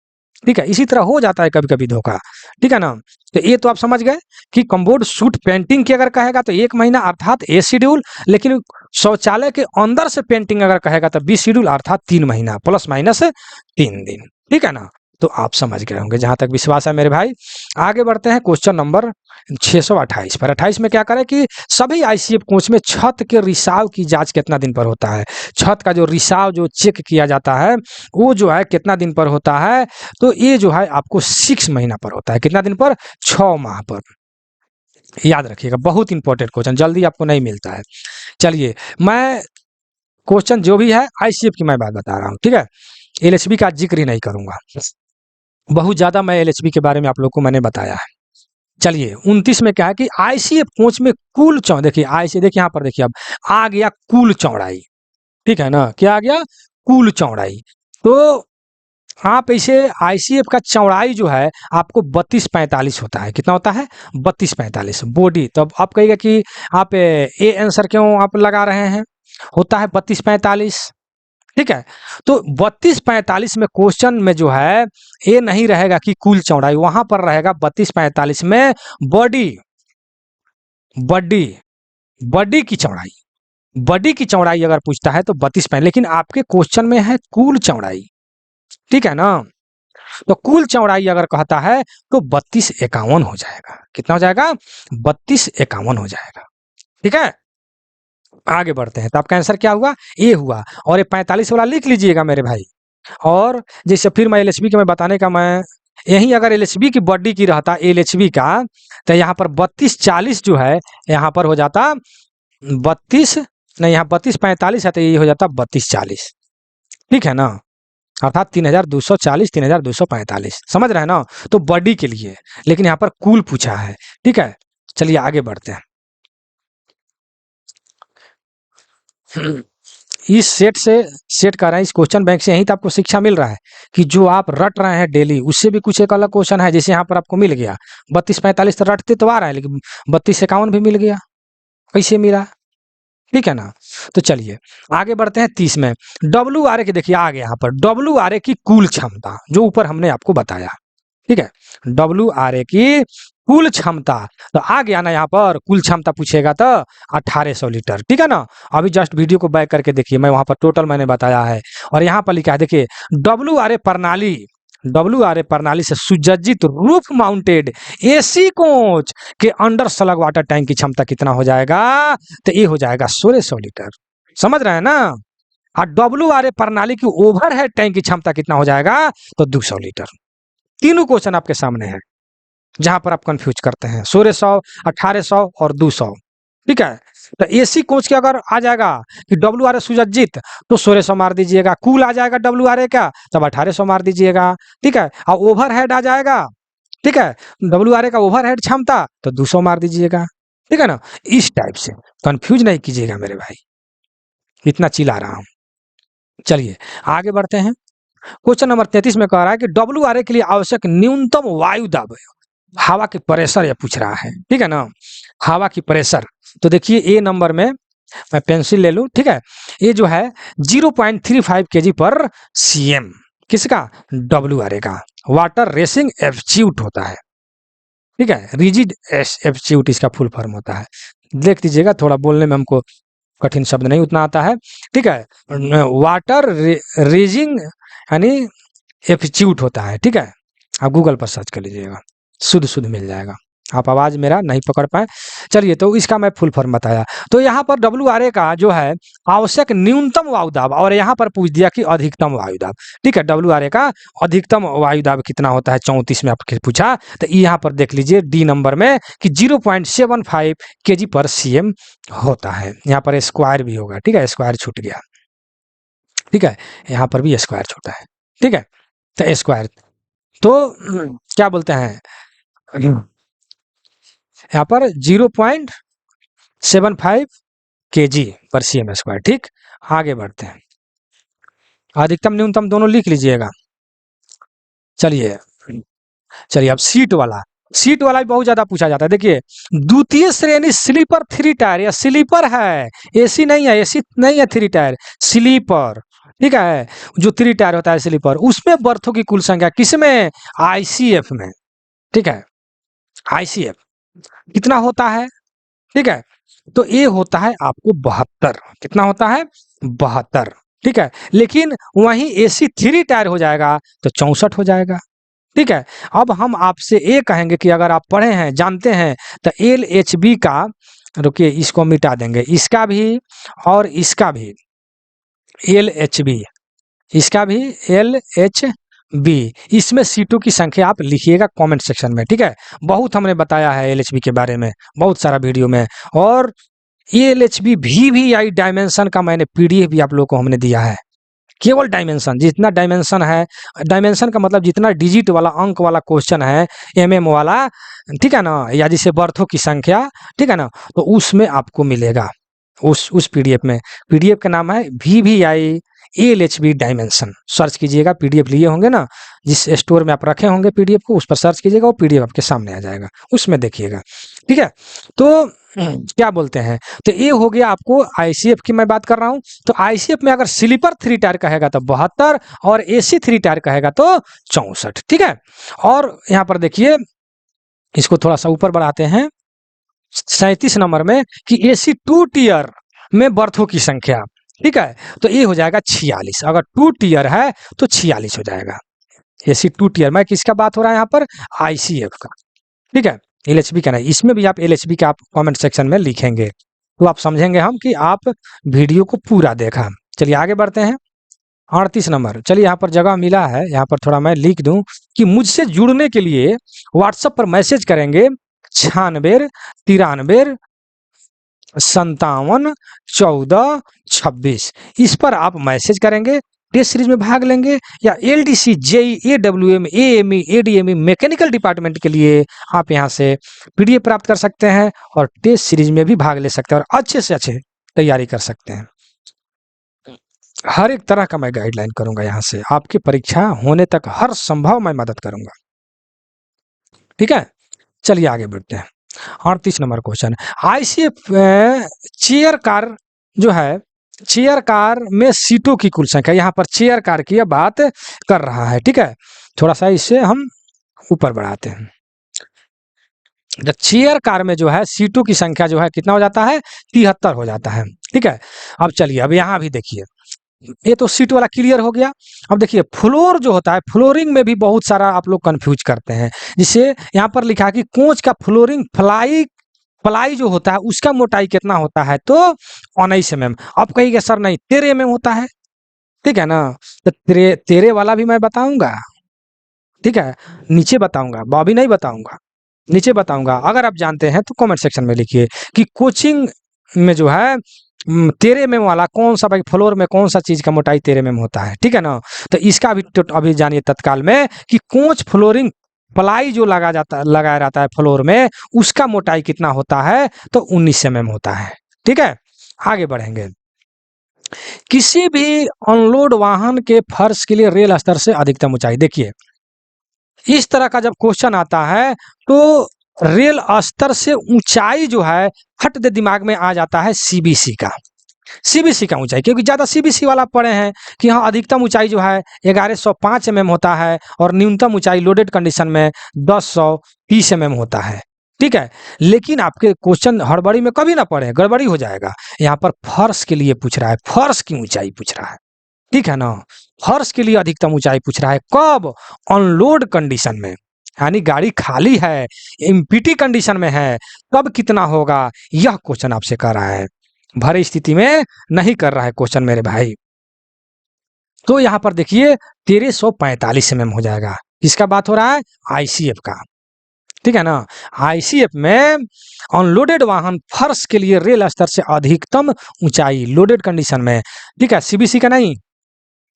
ठीक है। इसी तरह हो जाता है कभी कभी धोखा, ठीक है ना। तो ये तो आप समझ गए कि कॉम्बोर्ड सूट पेंटिंग की अगर कहेगा तो 1 महीना, अर्थात ए शेड्यूल। लेकिन शौचालय के अंदर से पेंटिंग अगर कहेगा तो बी शेड्यूल, अर्थात 3 महीना प्लस माइनस 3 दिन, ठीक है ना। तो आप समझ गए होंगे, जहां तक विश्वास है मेरे भाई। आगे बढ़ते हैं क्वेश्चन नंबर 628 पर। 28 में क्या करें कि सभी आईसीएफ कोच में छत के रिसाव की जांच कितना दिन पर होता है? छत का जो रिसाव जो चेक किया जाता है वो जो है कितना दिन पर होता है? तो ये जो है आपको 6 महीना पर होता है। कितना दिन पर? 6 माह पर। याद रखिएगा, बहुत इंपॉर्टेंट क्वेश्चन, जल्दी आपको नहीं मिलता है। चलिए, मैं क्वेश्चन जो भी है आईसीएफ की मैं बात बता रहा हूँ, ठीक है। एलएचबी का जिक्र ही नहीं करूंगा, बहुत ज्यादा मैं एलएचबी के बारे में आप लोग को मैंने बताया है। चलिए 29 में क्या है कि आईसीएफ कोच में कुल देखिए आईसी, देखिए यहाँ पर देखिए, अब आ गया कुल चौड़ाई, ठीक है ना। क्या आ गया? कुल चौड़ाई। तो आप इसे आईसीएफ का चौड़ाई जो है आपको 32-45 होता है। कितना होता है? 32-45 बॉडी। तो अब आप कहिएगा कि आप ए आंसर क्यों आप लगा रहे हैं, होता है 32-45, ठीक है। तो 32-45 में क्वेश्चन में जो है ये नहीं रहेगा कि कुल चौड़ाई, वहां पर रहेगा 32-45 में बॉडी, बॉडी, बॉडी की चौड़ाई, बॉडी की चौड़ाई अगर पूछता है तो 32 लेकिन आपके क्वेश्चन में है कुल चौड़ाई, ठीक है ना। तो कुल चौड़ाई अगर कहता है तो 3251 हो जाएगा। कितना हो जाएगा? 3251 हो जाएगा, ठीक है। आगे बढ़ते हैं, तो आपका आंसर क्या हुआ? ए हुआ। और ये 45 वाला लिख लीजिएगा मेरे भाई। और जैसे फिर मैं एलएचबी के मैं बताने का मैं यही अगर एलएचबी की बॉडी की रहता एलएचबी का, तो यहाँ पर 3240 जो है यहाँ पर हो जाता 32, नहीं यहाँ 3245 है तो ये हो जाता 3240, ठीक है ना। अर्थात 3240 3245, समझ रहे हैं ना। तो बॉडी के लिए, लेकिन यहाँ पर कुल पूछा है, ठीक है। चलिए आगे बढ़ते हैं। इस सेट कर रहे हैं, इस क्वेश्चन बैंक से यही तो आपको शिक्षा मिल रहा है कि जो आप रट रहे हैं डेली उससे भी कुछ एक अलग क्वेश्चन है। जैसे यहाँ पर आपको मिल गया 3245 तो रटते तो आ रहा है, लेकिन 3251 भी मिल गया, कैसे मिला, ठीक है ना। तो चलिए आगे बढ़ते हैं 30 में। डब्ल्यू आर ए की देखिए आगे यहाँ पर डब्ल्यू आर ए की कुल क्षमता जो ऊपर हमने आपको बताया, ठीक है। डब्ल्यू आर ए की कुल क्षमता, तो आ गया ना यहाँ पर कुल क्षमता पूछेगा तो 1800 लीटर, ठीक है ना। अभी जस्ट वीडियो को बैक करके देखिए, मैं वहां पर टोटल मैंने बताया है। और यहाँ पर लिखा है देखिए डब्ल्यू आर ए प्रणाली, डब्ल्यू आर ए प्रणाली से सुसज्जित रूफ माउंटेड एसी कोच के अंडर स्लग वाटर टैंक की क्षमता कितना हो जाएगा? तो ये हो जाएगा 1600 लीटर, समझ रहे हैं ना। और डब्ल्यू आर ए प्रणाली की ओवरहेड टैंक की क्षमता कितना हो जाएगा? तो 200 लीटर। तीनों क्वेश्चन आपके सामने है जहां पर आप कंफ्यूज करते हैं, 1600, 1800 और 200, ठीक है। तो एसी कोच के अगर आ जाएगा कि डब्ल्यू आर ए सुसज्जित तो 1600 मार दीजिएगा, कूल आ जाएगा डब्ल्यू आर ए का तब 1800 मार दीजिएगा, ठीक है। और ओवरहेड आ जाएगा, ठीक है, डब्ल्यू आर ए का ओवरहेड क्षमता तो 200 मार दीजिएगा, ठीक है ना। इस टाइप से कंफ्यूज नहीं कीजिएगा मेरे भाई, इतना चिल्ला रहा हूं। चलिए आगे बढ़ते हैं। क्वेश्चन नंबर 33 में कह रहा है कि डब्ल्यू आर ए के लिए आवश्यक न्यूनतम वायु दाब, हवा की प्रेशर ये पूछ रहा है, ठीक है ना, हवा की प्रेशर। तो देखिए ए नंबर में मैं पेंसिल ले लूं, ठीक है। ये जो है 0.35 kg पर सीएम किसका? डब्ल्यू आर ए का वाटर रेसिंग एब्स्यूट होता है, ठीक है। रिजिड एब्स्यूट इसका फुल फॉर्म होता है। देख लीजिएगा, थोड़ा बोलने में हमको कठिन शब्द नहीं उतना आता है, ठीक है। वाटर रेजिंग यानी एब्स्यूट होता है, ठीक है। आप गूगल पर सर्च कर लीजिएगा, शुद्ध शुद्ध मिल जाएगा। आप आवाज मेरा नहीं पकड़ पाए, चलिए तो इसका मैं फुल फॉर्म बताया। तो यहाँ पर डब्ल्यू आर ए का जो है आवश्यक न्यूनतम वायुदाब, और यहाँ पर पूछ दिया कि अधिकतम वायुदाब, ठीक है। डब्ल्यू आर ए का अधिकतम वायुदाब कितना होता है 34 में आपके पूछा। तो यहाँ पर देख लीजिए डी नंबर में कि 0.75 kg पर सीएम होता है। यहाँ पर स्क्वायर भी होगा, ठीक है, स्क्वायर छूट गया, ठीक है। यहाँ पर भी स्क्वायर छूटा है, ठीक है। तो स्क्वायर तो क्या बोलते हैं यहाँ पर 0.75 kg पर सीएम स्क्वायर, ठीक। आगे बढ़ते हैं, अधिकतम न्यूनतम दोनों लिख लीजिएगा। चलिए चलिए अब सीट वाला भी बहुत ज्यादा पूछा जाता है। देखिए द्वितीय श्रेणी स्लीपर 3 टायर, या स्लीपर है, एसी नहीं है, एसी नहीं है, 3 टायर स्लीपर, ठीक है। जो 3 टायर होता है स्लीपर, उसमें बर्थों की कुल संख्या किसमें? आईसीएफ में, ठीक है। आईसीएफ कितना होता है, ठीक है। तो ये होता है आपको 72, कितना होता है? 72, ठीक है। लेकिन वहीं एसी 3 टायर हो जाएगा तो 64 हो जाएगा, ठीक है। अब हम आपसे ये कहेंगे कि अगर आप पढ़े हैं जानते हैं तो एल एच बी का, रुकिए इसको मिटा देंगे, इसका भी और इसका भी एल एच बी, इसका भी एल एच बी, इसमें सीटों की संख्या आप लिखिएगा कमेंट सेक्शन में, ठीक है। बहुत हमने बताया है एलएचबी के बारे में बहुत सारा वीडियो में, और एलएचबी भी आई डायमेंशन का मैंने पीडीएफ भी आप लोगों को हमने दिया है। केवल डायमेंशन, जितना डायमेंशन है, डायमेंशन का मतलब जितना डिजिट वाला अंक वाला क्वेश्चन है, एमएम वाला, ठीक है ना, या जिसे बर्थों की संख्या, ठीक है ना, तो उसमें आपको मिलेगा उस पीडीएफ में। पीडीएफ का नाम है VVI एलएचबी डायमेंशन, सर्च कीजिएगा, पीडीएफ लिए होंगे ना जिस स्टोर में आप रखे होंगे पीडीएफ को, उस पर सर्च कीजिएगा, वो पीडीएफ आपके सामने आ जाएगा, उसमें देखिएगा, ठीक है। तो क्या बोलते हैं, तो ये हो गया आपको आईसीएफ की मैं बात कर रहा हूं। तो आईसीएफ में अगर स्लीपर 3 टायर कहेगा तो 72, और एसी 3 टायर कहेगा तो 64, ठीक है। और यहाँ पर देखिए इसको थोड़ा सा ऊपर बढ़ाते हैं 37 नंबर में कि एसी 2 टियर में बर्थों की संख्या, ठीक है, तो ये हो जाएगा 46। अगर 2 टियर है तो 46 हो जाएगा। एसी 2 टियर में किसका बात हो रहा है यहाँ पर, आईसीएफ का, ठीक है। एलएचबी का नहीं, इसमें भी आप एलएचबी का आप कमेंट सेक्शन में लिखेंगे तो आप समझेंगे हम कि आप वीडियो को पूरा देखा। चलिए आगे बढ़ते हैं। 38 नंबर, चलिए यहाँ पर जगह मिला है, यहाँ पर थोड़ा मैं लिख दूं कि मुझसे जुड़ने के लिए व्हाट्सएप पर मैसेज करेंगे 96 93 57 14 26। इस पर आप मैसेज करेंगे, टेस्ट सीरीज में भाग लेंगे, या LDC JE AWM AME ADME mechanical department के लिए आप यहां से पीडीएफ प्राप्त कर सकते हैं और टेस्ट सीरीज में भी भाग ले सकते हैं और अच्छे से अच्छे तैयारी कर सकते हैं। हर एक तरह का मैं गाइडलाइन करूंगा, यहां से आपकी परीक्षा होने तक हर संभव मैं मदद करूंगा, ठीक है। चलिए आगे बढ़ते हैं। 38 number question, ICF chair car जो है, चेयर कार में सीटों की कुल संख्या, यहाँ पर चेयर कार की बात कर रहा है, ठीक है। थोड़ा सा इसे हम ऊपर बढ़ाते हैं। चेयर कार में जो है सीटों की संख्या जो है कितना हो जाता है, 73 हो जाता है, ठीक है। अब चलिए अब यहाँ भी देखिए, ये तो सीट वाला क्लियर हो गया। अब देखिए फ्लोर जो होता है, फ्लोरिंग में भी बहुत सारा आप लोग कंफ्यूज करते हैं, जिससे यहाँ पर लिखा है कि कोच का फ्लोरिंग प्लाई जो होता है उसका मोटाई कितना होता है, तो 19 mm। अब कहिएगा सर नहीं 13 mm होता है, ठीक है ना, तो तेरे वाला भी मैं बताऊंगा, ठीक है, नीचे बताऊंगा, बॉबी नहीं बताऊंगा, नीचे बताऊंगा। अगर आप जानते हैं तो कमेंट सेक्शन में लिखिए कि कोचिंग में जो है 13 mm वाला कौन सा, भाई फ्लोर में कौन सा चीज का मोटाई 13 mm होता है, ठीक है ना। तो इसका भी तो अभी जानिए तत्काल में कि कोच फ्लोरिंग प्लाई जो लगाया जाता है फ्लोर में, उसका मोटाई कितना होता है, तो 19 mm होता है, ठीक है। आगे बढ़ेंगे। किसी भी अनलोड वाहन के फर्श के लिए रेल स्तर से अधिकतम ऊंचाई, देखिए इस तरह का जब क्वेश्चन आता है तो रेल स्तर से ऊंचाई जो है फट दे दिमाग में आ जाता है सीबीसी का, सीबीसी का ऊंचाई, क्योंकि ज्यादा सीबीसी वाला पढ़े हैं कि हाँ अधिकतम ऊंचाई जो है 1105 mm होता है और न्यूनतम ऊंचाई लोडेड कंडीशन में 1030 mm होता है, ठीक है। लेकिन आपके क्वेश्चन हड़बड़ी में कभी ना पढ़े, गड़बड़ी हो जाएगा। यहाँ पर फर्श के लिए पूछ रहा है, फर्श की ऊंचाई पूछ रहा है, ठीक है ना। फर्श के लिए अधिकतम ऊंचाई पूछ रहा है, कब, अनलोड कंडीशन में, यानी गाड़ी खाली है, एम्प्टी कंडीशन में है, तब कितना होगा, यह क्वेश्चन आपसे कर रहा है। भरे स्थिति में नहीं कर रहा है क्वेश्चन मेरे भाई। तो यहां पर देखिए 1345 mm हो जाएगा। किसका बात हो रहा है, आईसीएफ का, ठीक है ना। आईसीएफ में अनलोडेड वाहन फर्श के लिए रेल स्तर से अधिकतम ऊंचाई लोडेड कंडीशन में, ठीक है, सीबीसी का नहीं,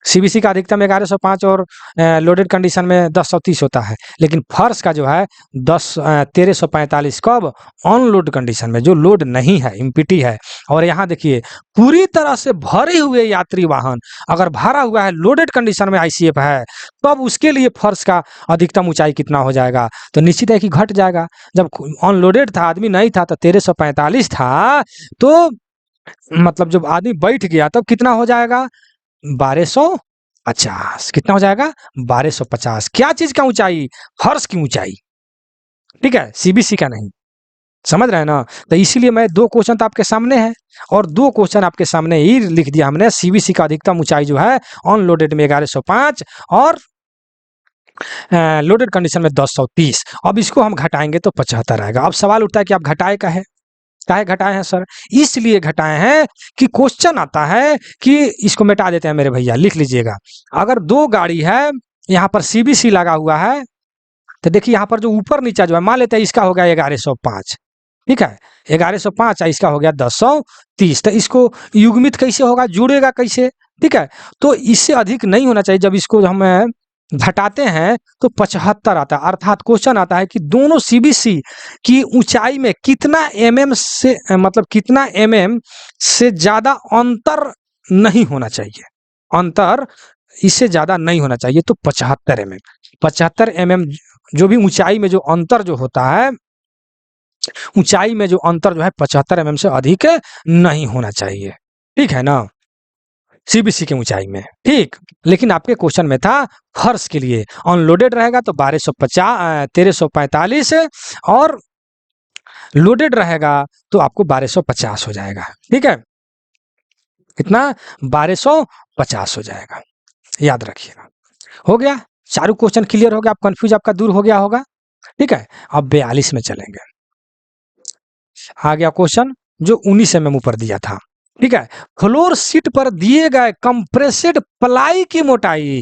सीबीसी का अधिकतम 1105 और लोडेड कंडीशन में 1030 होता है, लेकिन फर्श का जो है 1345 कब, अनलोड कंडीशन में, जो लोड नहीं है, एम्प्टी है। और यहाँ देखिए पूरी तरह से भरे हुए यात्री वाहन अगर भरा हुआ है, लोडेड कंडीशन में आईसीएफ है, तब उसके लिए फर्श का अधिकतम ऊंचाई कितना हो जाएगा, तो निश्चित है कि घट जाएगा। जब अनलोडेड था, आदमी नहीं था, तो 1345 था, तो मतलब जब आदमी बैठ गया तब कितना हो जाएगा, 1250। कितना हो जाएगा, 1250। क्या चीज का ऊंचाई, फर्श की ऊंचाई, ठीक है, सीबीसी का नहीं, समझ रहे हैं ना। तो इसीलिए मैं 2 क्वेश्चन तो आपके सामने है और 2 क्वेश्चन आपके सामने ही लिख दिया हमने। सीबीसी का अधिकतम ऊंचाई जो है अनलोडेड में 1105 और लोडेड कंडीशन में 1030। अब इसको हम घटाएंगे तो 75 आएगा। अब सवाल उठता है कि आप घटाए का है, काहे घटाए हैं सर, इसलिए घटाए हैं कि क्वेश्चन आता है कि, इसको मिटा देते हैं मेरे भैया, लिख लीजिएगा। अगर 2 गाड़ी है, यहाँ पर सीबीसी लगा हुआ है, तो देखिए यहाँ पर जो ऊपर नीचा जो है, मान लेते हैं इसका हो गया 1105, ठीक है, 1105 इसका हो गया 1030, तो इसको युग्मित कैसे होगा, जुड़ेगा कैसे, ठीक है। तो इससे अधिक नहीं होना चाहिए। जब इसको हम घटाते हैं तो 75 आता है, अर्थात क्वेश्चन आता है कि दोनों सीबीसी की ऊंचाई में कितना mm से, मतलब कितना mm से ज्यादा अंतर नहीं होना चाहिए, अंतर इससे ज्यादा नहीं होना चाहिए, तो 75 mm, 75 mm जो भी ऊंचाई में जो अंतर जो होता है, ऊंचाई में जो अंतर जो है 75 mm से अधिक नहीं होना चाहिए, ठीक है ना, सीबीसी की ऊंचाई में, ठीक। लेकिन आपके क्वेश्चन में था फर्श के लिए अनलोडेड रहेगा तो 1345 और लोडेड रहेगा तो आपको 1250 हो जाएगा, ठीक है। कितना 1250 हो जाएगा, याद रखिएगा। हो गया, चारों क्वेश्चन क्लियर हो गया, आप कंफ्यूज आपका दूर हो गया होगा। ठीक है, अब 42 में चलेंगे। आ गया क्वेश्चन जो 19 mm ऊपर दिया था। ठीक है, फ्लोर सीट पर दिए गए कंप्रेसेड प्लाई की मोटाई।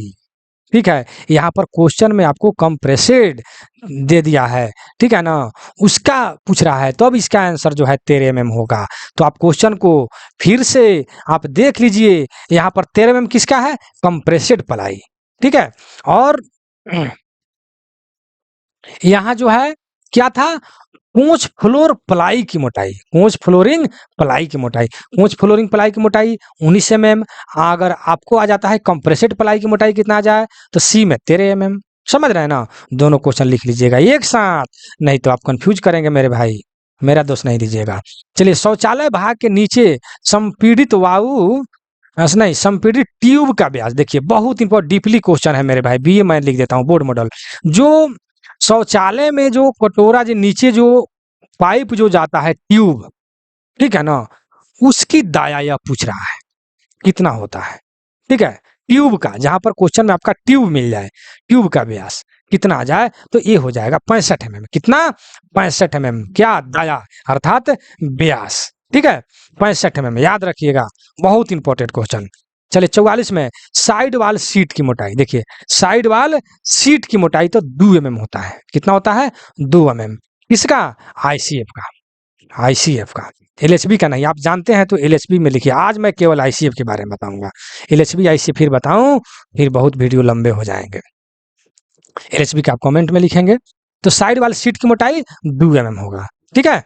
ठीक है, यहाँ पर क्वेश्चन में आपको कंप्रेसेड दे दिया है, ठीक है ना, उसका पूछ रहा है, तो अब इसका आंसर जो है 13 mm होगा। तो आप क्वेश्चन को फिर से आप देख लीजिए, यहाँ पर 13 mm किसका है, कंप्रेसेड प्लाई। ठीक है, और यहाँ जो है क्या था, कोच फ्लोर प्लाई की मोटाई, कोच फ्लोरिंग प्लाई की मोटाई, कोच फ्लोरिंग प्लाई की मोटाई 19 mm। अगर आपको आ जाता है कंप्रेसेड प्लाई की मोटाई कितना आ जाए, तो सी में 13 mm। समझ रहे हैं ना, दोनों क्वेश्चन लिख लीजिएगा एक साथ, नहीं तो आप कंफ्यूज करेंगे मेरे भाई, मेरा दोस्त नहीं दीजिएगा। चलिए, शौचालय भाग के नीचे संपीड़ित वायु, नहीं, संपीड़ित ट्यूब का व्यास, देखिए बहुत इंपॉर्टेंट डीपली क्वेश्चन है मेरे भाई, बीए मैं लिख देता हूँ, बोर्ड मॉडल। जो शौचालय में जो कटोरा जो नीचे जो पाइप जो जाता है ट्यूब, ठीक है ना, उसकी दाया यह पूछ रहा है कितना होता है। ठीक है, ट्यूब का, जहां पर क्वेश्चन में आपका ट्यूब मिल जाए, ट्यूब का व्यास कितना आ जाए, तो ये हो जाएगा 65 mm। कितना, 65 mm, क्या, दाया अर्थात व्यास। ठीक है, 65 mm याद रखिएगा, बहुत इंपॉर्टेंट क्वेश्चन। चलिए 44 में, साइड वाल सीट की मोटाई, देखिए साइड वाल सीट की मोटाई तो 2 mm होता है, कितना होता है, 2 mm। किसका, आईसीएफ का, आईसीएफ का, एलएचबी का नहीं, आप जानते हैं तो एलएचबी में लिखिए, आज मैं केवल आईसीएफ के बारे में बताऊंगा, एलएचबी आईसीएफ फिर बताऊं, फिर बहुत वीडियो लंबे हो जाएंगे। एलएचबी का आप कमेंट में लिखेंगे, तो साइड वाली सीट की मोटाई 2 mm होगा। ठीक है,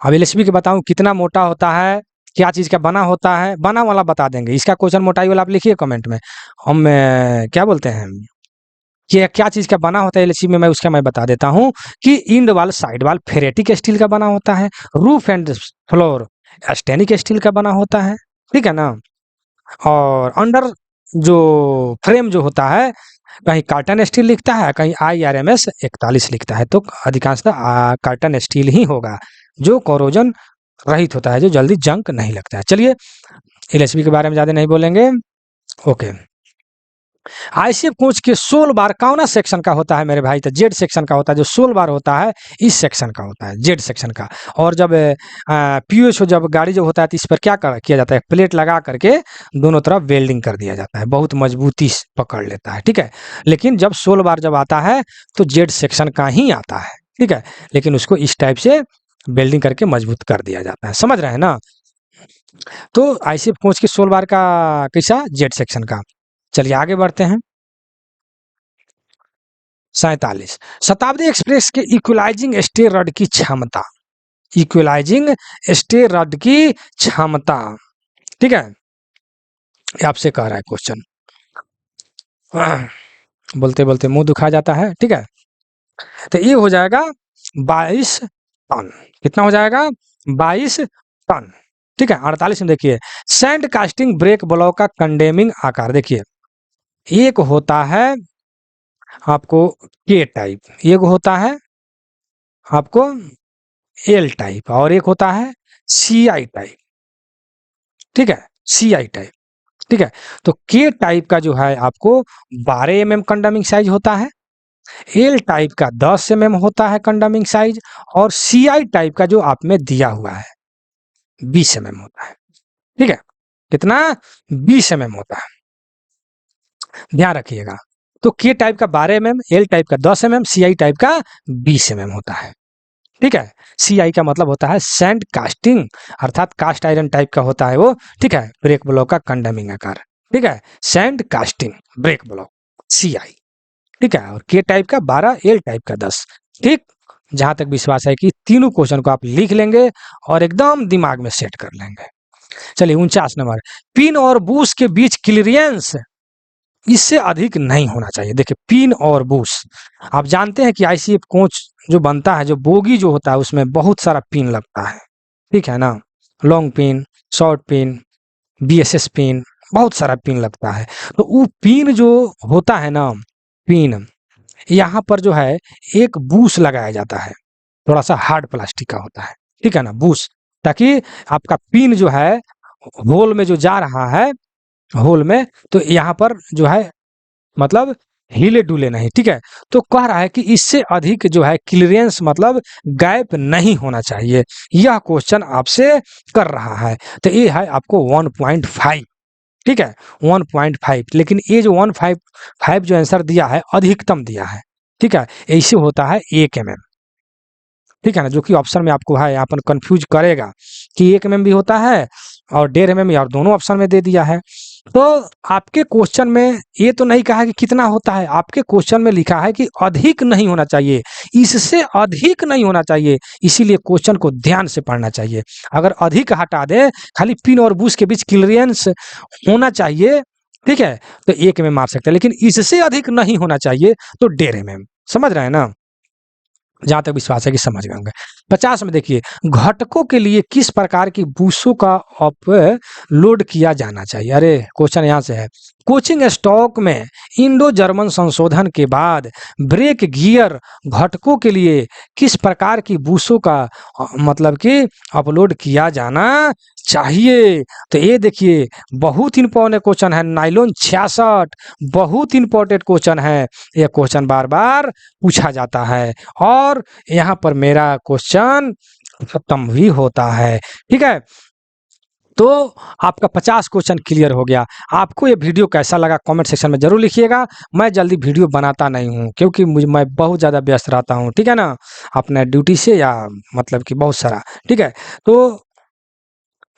अब एलएचबी के बताऊं कितना मोटा होता है, क्या चीज का बना होता है, बना वाला बता देंगे, इसका क्वेश्चन मोटाई वाला आप लिखिए कमेंट में। हम क्या बोलते हैं कि क्या चीज का बना होता है एलएचबी में, मैं उसका मैं बता देता हूं कि इंड वाल साइड वाल फेरेटिक स्टील का बना होता है, roof and floor Stenik steel का बना होता है। ठीक है ना, और अंडर जो फ्रेम जो होता है, कहीं कार्टन स्टील लिखता है, कहीं IRMS 41 लिखता है, तो अधिकांशतः कार्टन स्टील ही होगा, जो कोरोजन रहित होता है, जो जल्दी जंग नहीं लगता है। चलिए, एलएचबी के बारे में ज्यादा नहीं बोलेंगे। ओके, आईसीएफ कोच के 16 बार कौन सेक्शन का होता है मेरे भाई, तो जेड सेक्शन का होता है, जो 16 बार होता है इस सेक्शन का होता है, जेड सेक्शन का। और जब पीयूएच जब गाड़ी जो होता है, तो इस पर क्या किया जाता है, प्लेट लगा करके दोनों तरफ वेल्डिंग कर दिया जाता है, बहुत मजबूती पकड़ लेता है। ठीक है, लेकिन जब 16 बार जब आता है तो जेड सेक्शन का ही आता है। ठीक है, लेकिन उसको इस टाइप से वेल्डिंग करके मजबूत कर दिया जाता है, समझ रहे हैं ना। तो आईसीएफ कोच के 16 बार का कैसा, जेड सेक्शन का। चलिए आगे बढ़ते हैं। 47, शताब्दी एक्सप्रेस के इक्वलाइजिंग स्टे रड की क्षमता, इक्वलाइजिंग स्टे रड की क्षमता। ठीक है, आपसे कह रहा है क्वेश्चन, बोलते बोलते मुंह दुखा जाता है। ठीक है, तो ये हो जाएगा 22 टन, कितना हो जाएगा, 22 टन। ठीक है, 48 में देखिए, सैंड कास्टिंग ब्रेक ब्लॉक का कंडेमिंग आकार, देखिए एक होता है आपको के टाइप, एक होता है आपको एल टाइप, और एक होता है सीआई टाइप। ठीक है, सीआई टाइप। ठीक है, तो के टाइप का जो है आपको 12 mm कंडमिंग साइज होता है, एल टाइप का 10 mm होता है कंडमिंग साइज, और सीआई टाइप का जो आप में दिया हुआ है 20 mm होता है। ठीक है, कितना, 20 mm होता है, ध्यान रखिएगा। तो के टाइप का 12 mm, एल टाइप का 10 mm, सीआई टाइप का 20 mm होता है। ठीक है, सीआई का मतलब होता है सैंड कास्टिंग, अर्थात कास्ट आयरन टाइप का होता है वो। ठीक है, ब्रेक ब्लॉक का कंडमिंग आकार। ठीक है, sand casting brake block, CI. ठीक है, और के टाइप का 12, एल टाइप का 10। ठीक, जहां तक विश्वास है कि तीनों क्वेश्चन को आप लिख लेंगे और एकदम दिमाग में सेट कर लेंगे। चलिए 49 नंबर, पिन और बूस के बीच क्लियरेंस इससे अधिक नहीं होना चाहिए। देखिए पिन और बूस, आप जानते हैं कि आईसीएफ कोच जो बनता है, जो बोगी जो होता है, उसमें बहुत सारा पिन लगता है। ठीक है ना, long pin, short pin, BSS pin, बहुत सारा पिन लगता है। तो वो पिन जो होता है ना, पिन यहाँ पर जो है एक बूस लगाया जाता है, थोड़ा सा हार्ड प्लास्टिक का होता है। ठीक है ना, बूस, ताकि आपका पिन जो है होल में जो जा रहा है, होल में, तो यहाँ पर जो है मतलब हिले डुले नहीं, ठीक है। तो कह रहा है कि इससे अधिक जो है क्लियरेंस मतलब गैप नहीं होना चाहिए, यह क्वेश्चन आपसे कर रहा है। तो ये है आपको 1.5, ठीक है, 1.5। लेकिन ये जो 1.5 जो आंसर दिया है अधिकतम दिया है, ठीक है। ऐसे होता है 1 mm, ठीक है ना, जो कि ऑप्शन में आपको है यहाँ पर कंफ्यूज करेगा कि 1 mm भी होता है और 1.5 mm और दोनों ऑप्शन में दे दिया है। तो आपके क्वेश्चन में ये तो नहीं कहा कि कितना होता है, आपके क्वेश्चन में लिखा है कि अधिक नहीं होना चाहिए, इससे अधिक नहीं होना चाहिए, इसीलिए क्वेश्चन को ध्यान से पढ़ना चाहिए। अगर अधिक हटा दे, खाली पिन और बुश के बीच क्लियरेंस होना चाहिए, ठीक है, तो 1 mm मार सकते हैं, लेकिन इससे अधिक नहीं होना चाहिए तो 1.5 mm। समझ रहे हैं ना, जहां तक विश्वास है कि समझ गए होंगे। 50 में देखिए, घटकों के लिए किस प्रकार की बूसों का अपलोड किया जाना चाहिए। अरे क्वेश्चन यहाँ से है, कोचिंग स्टॉक में इंडो जर्मन संशोधन के बाद ब्रेक गियर घटकों के लिए किस प्रकार की बूसों का मतलब कि अपलोड किया जाना चाहिए। तो ये देखिए बहुत इंपॉर्टेंट क्वेश्चन है, नाइलॉन 66 बहुत इंपॉर्टेंट क्वेश्चन है, ये क्वेश्चन बार बार पूछा जाता है और यहाँ पर मेरा क्वेश्चन खत्म भी होता है, ठीक है। तो आपका 50 क्वेश्चन क्लियर हो गया। आपको ये वीडियो कैसा लगा कमेंट सेक्शन में जरूर लिखिएगा। मैं जल्दी वीडियो बनाता नहीं हूँ क्योंकि मैं बहुत ज़्यादा व्यस्त रहता हूँ, ठीक है ना, अपने ड्यूटी से या मतलब कि बहुत सारा, ठीक है। तो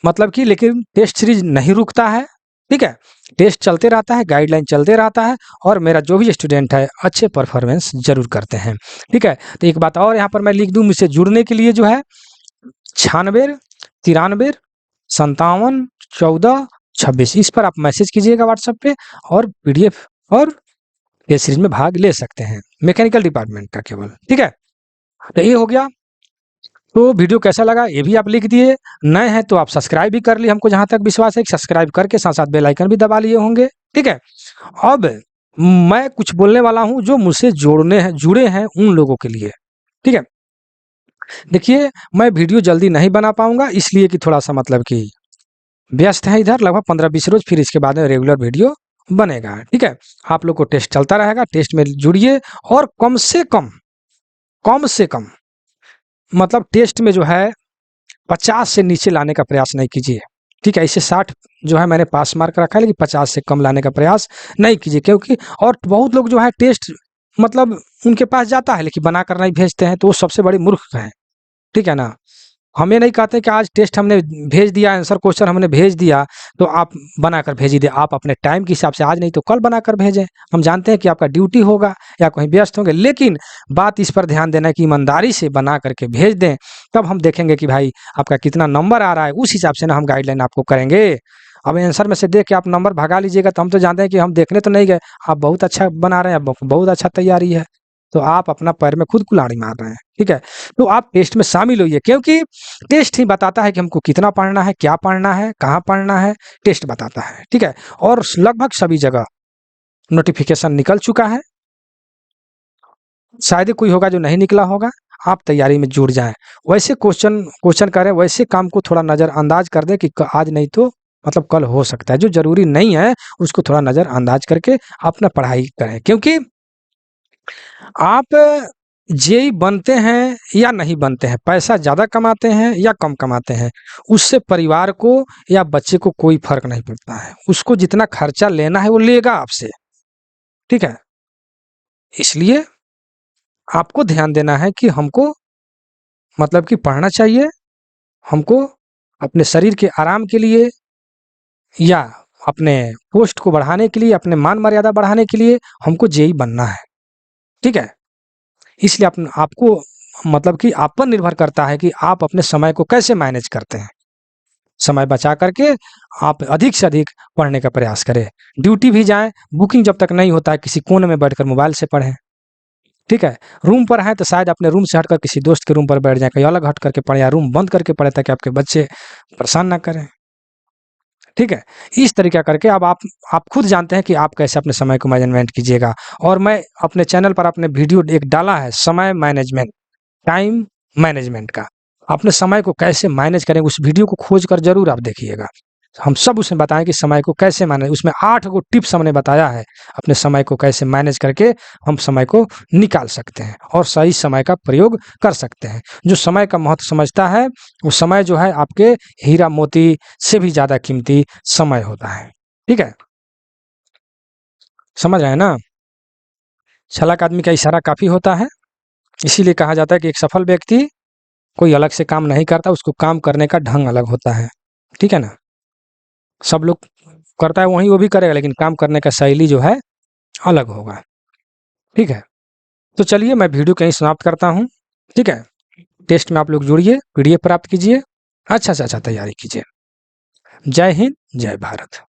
मतलब कि लेकिन टेस्ट सीरीज नहीं रुकता है, ठीक है, टेस्ट चलते रहता है, गाइडलाइन चलते रहता है और मेरा जो भी स्टूडेंट है अच्छे परफॉर्मेंस जरूर करते हैं, ठीक है। तो एक बात और यहाँ पर मैं लिख दूँ, मुझसे जुड़ने के लिए जो है 96 93 57 14 26 इस पर आप मैसेज कीजिएगा व्हाट्सएप पे और पीडीएफ और टेस्ट सीरीज में भाग ले सकते हैं, मैकेनिकल डिपार्टमेंट का केवल, ठीक है। तो ये हो गया। तो वीडियो कैसा लगा ये भी आप लिख दिए, नए हैं तो आप सब्सक्राइब भी कर लिए, हमको जहाँ तक विश्वास है कि सब्सक्राइब करके साथ साथ बेल आइकन भी दबा लिए होंगे, ठीक है। अब मैं कुछ बोलने वाला हूँ जो मुझसे जुड़े हैं उन लोगों के लिए, ठीक है। देखिए मैं वीडियो जल्दी नहीं बना पाऊंगा इसलिए कि थोड़ा सा मतलब कि व्यस्त है इधर, लगभग 15-20 रोज, फिर इसके बाद में रेगुलर वीडियो बनेगा, ठीक है। आप लोग को टेस्ट चलता रहेगा, टेस्ट में जुड़िए और कम से कम मतलब टेस्ट में जो है 50 से नीचे लाने का प्रयास नहीं कीजिए, ठीक है। इसे 60 जो है मैंने पास मार्क रखा है, लेकिन 50 से कम लाने का प्रयास नहीं कीजिए, क्योंकि और बहुत लोग जो है टेस्ट मतलब उनके पास जाता है लेकिन बना कर नहीं भेजते हैं, तो वो सबसे बड़ी मूर्ख हैं, ठीक है ना। हम ये नहीं कहते कि आज टेस्ट हमने भेज दिया, आंसर क्वेश्चन हमने भेज दिया तो आप बनाकर भेज ही दे, आप अपने टाइम के हिसाब से आज नहीं तो कल बनाकर भेजें। हम जानते हैं कि आपका ड्यूटी होगा या कहीं व्यस्त होंगे, लेकिन बात इस पर ध्यान देना है कि ईमानदारी से बना करके भेज दें, तब हम देखेंगे कि भाई आपका कितना नंबर आ रहा है, उस हिसाब से ना हम गाइडलाइन आपको करेंगे। अब आंसर में से देख के आप नंबर भगा लीजिएगा तो हम तो जानते हैं कि हम देखने तो नहीं गए, आप बहुत अच्छा बना रहे हैं, बहुत अच्छा तैयारी है, तो आप अपना पैर में खुद कुल्हाड़ी मार रहे हैं, ठीक है। तो आप टेस्ट में शामिल होइए, क्योंकि टेस्ट ही बताता है कि हमको कितना पढ़ना है, क्या पढ़ना है, कहाँ पढ़ना है, टेस्ट बताता है, ठीक है। और लगभग सभी जगह नोटिफिकेशन निकल चुका है, शायद ही कोई होगा जो नहीं निकला होगा। आप तैयारी में जुड़ जाएं, वैसे क्वेश्चन करें, वैसे काम को थोड़ा नज़रअंदाज कर दें कि आज नहीं तो मतलब कल हो सकता है, जो जरूरी नहीं है उसको थोड़ा नज़रअंदाज करके अपना पढ़ाई करें, क्योंकि आप जेई बनते हैं या नहीं बनते हैं, पैसा ज़्यादा कमाते हैं या कम कमाते हैं, उससे परिवार को या बच्चे को कोई फर्क नहीं पड़ता है, उसको जितना खर्चा लेना है वो लेगा आपसे, ठीक है। इसलिए आपको ध्यान देना है कि हमको मतलब कि पढ़ना चाहिए, हमको अपने शरीर के आराम के लिए या अपने पोस्ट को बढ़ाने के लिए, अपने मान मर्यादा बढ़ाने के लिए हमको जेई बनना है, ठीक है। इसलिए आपको मतलब कि आप पर निर्भर करता है कि आप अपने समय को कैसे मैनेज करते हैं। समय बचा करके आप अधिक से अधिक पढ़ने का प्रयास करें, ड्यूटी भी जाएं, बुकिंग जब तक नहीं होता है किसी कोने में बैठकर मोबाइल से पढ़ें, ठीक है। रूम पर हैं तो शायद अपने रूम से हटकर किसी दोस्त के रूम पर बैठ जाएं, कहीं अलग हट करके पढ़ें या रूम बंद करके पढ़ें ताकि आपके बच्चे परेशान ना करें, ठीक है। इस तरीका करके अब आप खुद जानते हैं कि आप कैसे अपने समय को मैनेजमेंट कीजिएगा। और मैं अपने चैनल पर अपने वीडियो एक डाला है समय मैनेजमेंट, टाइम मैनेजमेंट का, अपने समय को कैसे मैनेज करें, उस वीडियो को खोज कर जरूर आप देखिएगा। हम सब उसमें बताएं कि समय को कैसे मैनेज, उसमें 8 गो टिप्स हमने बताया है अपने समय को कैसे मैनेज करके हम समय को निकाल सकते हैं और सही समय का प्रयोग कर सकते हैं। जो समय का महत्व समझता है वो समय जो है आपके हीरा मोती से भी ज्यादा कीमती समय होता है। ठीक है, समझ रहे हैं ना। चालाक आदमी का इशारा काफी होता है, इसीलिए कहा जाता है कि एक सफल व्यक्ति कोई अलग से काम नहीं करता, उसको काम करने का ढंग अलग होता है। ठीक है ना, सब लोग करता है वही वो भी करेगा, लेकिन काम करने का शैली जो है अलग होगा। ठीक है, तो चलिए मैं वीडियो कहीं समाप्त करता हूँ। ठीक है, टेस्ट में आप लोग जुड़िए, पीडीएफ प्राप्त कीजिए, अच्छा से अच्छा तैयारी कीजिए। जय हिंद, जय भारत।